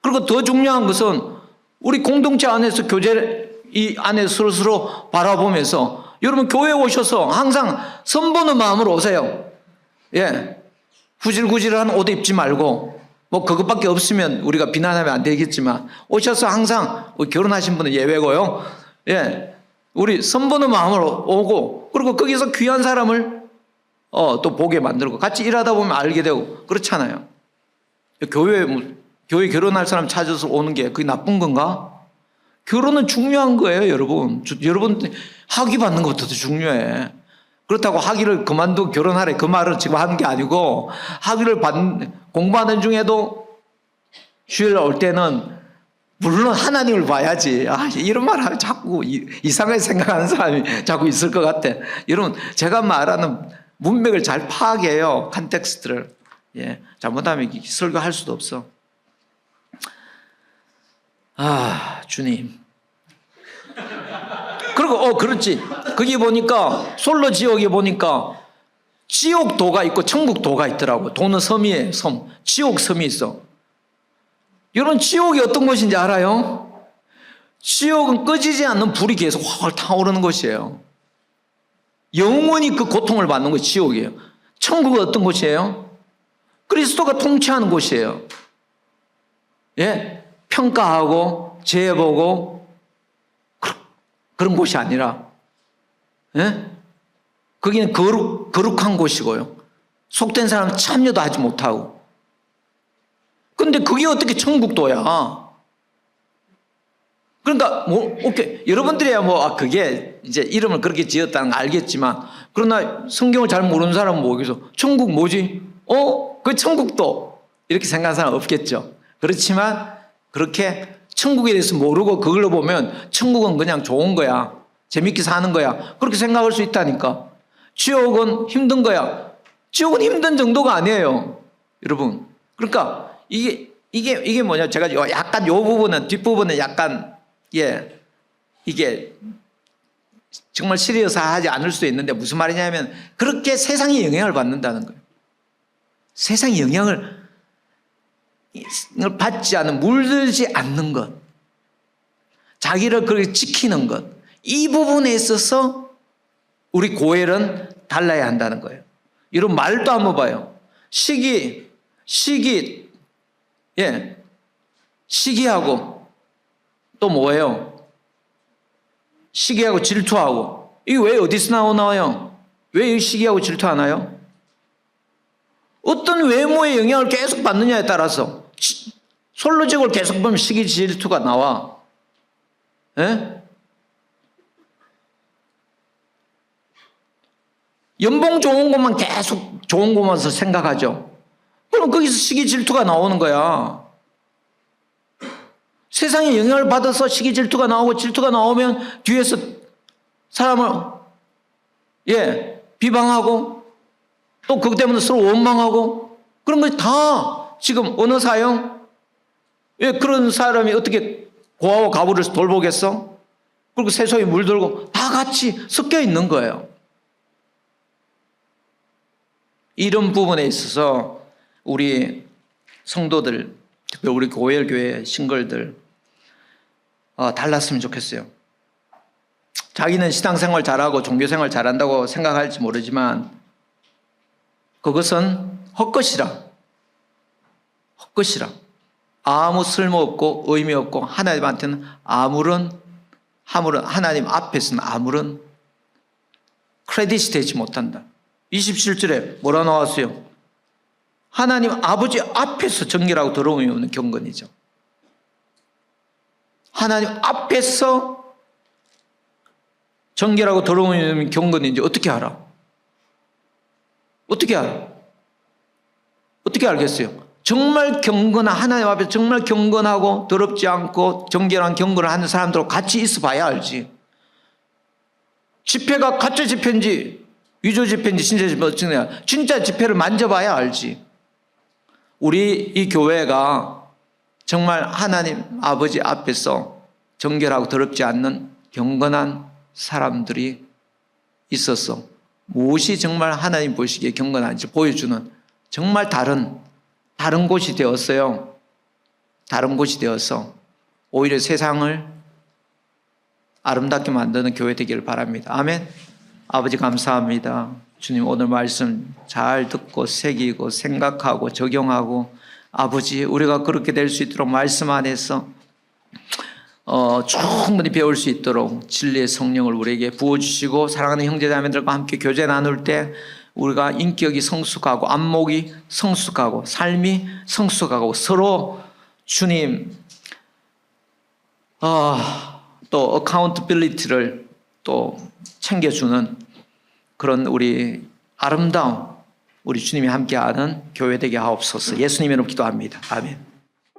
그리고 더 중요한 것은 우리 공동체 안에서 교제 이 안에 스스로 바라보면서 여러분 교회에 오셔서 항상 선보는 마음으로 오세요. 예, 구질구질한 옷 입지 말고 뭐 그것밖에 없으면 우리가 비난하면 안 되겠지만 오셔서 항상 결혼하신 분은 예외고요. 예, 우리 선보는 마음으로 오고 그리고 거기서 귀한 사람을 또 보게 만들고 같이 일하다 보면 알게 되고 그렇잖아요. 교회 결혼할 사람 찾아서 오는 게 그게 나쁜 건가? 결혼은 중요한 거예요, 여러분. 여러분 학위 받는 것부터 더 중요해. 그렇다고 학위를 그만두고 결혼하래 그 말을 지금 하는 게 아니고 학위를 공부하는 중에도 주일 올 때는 물론 하나님을 봐야지. 이런 말 하면 자꾸 이상하게 생각하는 사람이 자꾸 있을 것 같아. 여러분 제가 말하는 문맥을 잘 파악해요. 컨텍스트를. 예, 잘못하면 설교할 수도 없어. 주님. 그리고 그렇지. 거기 보니까 솔로 지옥에 보니까 지옥도가 있고 천국도가 있더라고. 도는 섬이에요. 섬. 지옥 섬이 있어. 여러분 지옥이 어떤 곳인지 알아요? 지옥은 꺼지지 않는 불이 계속 확 타오르는 곳이에요. 영원히 그 고통을 받는 것이 지옥이에요. 천국은 어떤 곳이에요? 그리스도가 통치하는 곳이에요. 예? 평가하고 재보고 그런 곳이 아니라 예? 거기는 거룩한 곳이고요. 속된 사람은 참여도 하지 못하고. 근데 그게 어떻게 천국도야? 그러니까 오케이 여러분들이야 그게 이제 이름을 그렇게 지었다는 거 알겠지만 그러나 성경을 잘 모르는 사람은 뭐겠어? 천국 뭐지? 그 천국도 이렇게 생각하는 사람 없겠죠. 그렇지만 그렇게 천국에 대해서 모르고 그걸로 보면 천국은 그냥 좋은 거야. 재밌게 사는 거야. 그렇게 생각할 수 있다니까. 지옥은 힘든 거야. 지옥은 힘든 정도가 아니에요. 여러분. 그러니까 이게 뭐냐. 제가 약간 요 부분은 뒷부분은 약간 이게 정말 시리어스하지 않을 수도 있는데 무슨 말이냐면 그렇게 세상에 영향을 받는다는 거예요. 세상에 영향을 받지 않은 물들지 않는 것, 자기를 그렇게 지키는 것, 이 부분에 있어서 우리 고엘은 달라야 한다는 거예요. 이런 말도 한번 봐요. 시기하고 또 뭐예요? 시기하고 질투하고. 이게 왜 어디서 나와요? 왜 이 시기하고 질투하나요? 어떤 외모의 영향을 계속 받느냐에 따라서 솔로직을 계속 보면 시기 질투가 나와. 예? 연봉 좋은 것만 계속 좋은 것만 생각하죠. 그럼 거기서 시기 질투가 나오는 거야. 세상에 영향을 받아서 시기 질투가 나오고 질투가 나오면 뒤에서 사람을 비방하고 또 그것 때문에 서로 원망하고 그런 거 다 지금 어느 사형? 그런 사람이 어떻게 고아와 가부를 돌보겠어? 그리고 세상에 물들고 다 같이 섞여 있는 거예요. 이런 부분에 있어서 우리 성도들, 특별히 우리 고엘교회 싱글들 달랐으면 좋겠어요. 자기는 신앙생활 잘하고 종교생활 잘한다고 생각할지 모르지만 그것은 헛것이라. 아무 쓸모없고 의미 없고 하나님한테는 하나님 앞에서는 아무런 크레딧이 되지 못한다. 27절에 뭐라 나왔어요? 하나님 아버지 앞에서 정결하고 더러움이 없는 경건이죠. 하나님 앞에서 정결하고 더러움이 없는 경건인지 어떻게 알아? 어떻게 알겠어요? 정말 경건한 하나님 앞에 정말 경건하고 더럽지 않고 정결한 경건을 하는 사람들하고 같이 있어 봐야 알지. 집회가 가짜 집회인지 위조 집회인지 진짜 집회인지 진짜 집회를 만져봐야 알지. 우리 이 교회가 정말 하나님 아버지 앞에서 정결하고 더럽지 않는 경건한 사람들이 있어서 무엇이 정말 하나님 보시기에 경건한지 보여주는 정말 다른 곳이 되었어요. 다른 곳이 되어서 오히려 세상을 아름답게 만드는 교회 되기를 바랍니다. 아멘. 아버지 감사합니다. 주님 오늘 말씀 잘 듣고 새기고 생각하고 적용하고 아버지 우리가 그렇게 될 수 있도록 말씀 안에서 충분히 배울 수 있도록 진리의 성령을 우리에게 부어주시고 사랑하는 형제자매들과 함께 교제 나눌 때 우리가 인격이 성숙하고 안목이 성숙하고 삶이 성숙하고 서로 주님 또 어카운트빌리티를 또 챙겨주는 그런 우리 아름다운 우리 주님이 함께하는 교회 되게 하옵소서. 예수님의 이름으로 기도합니다. 아멘.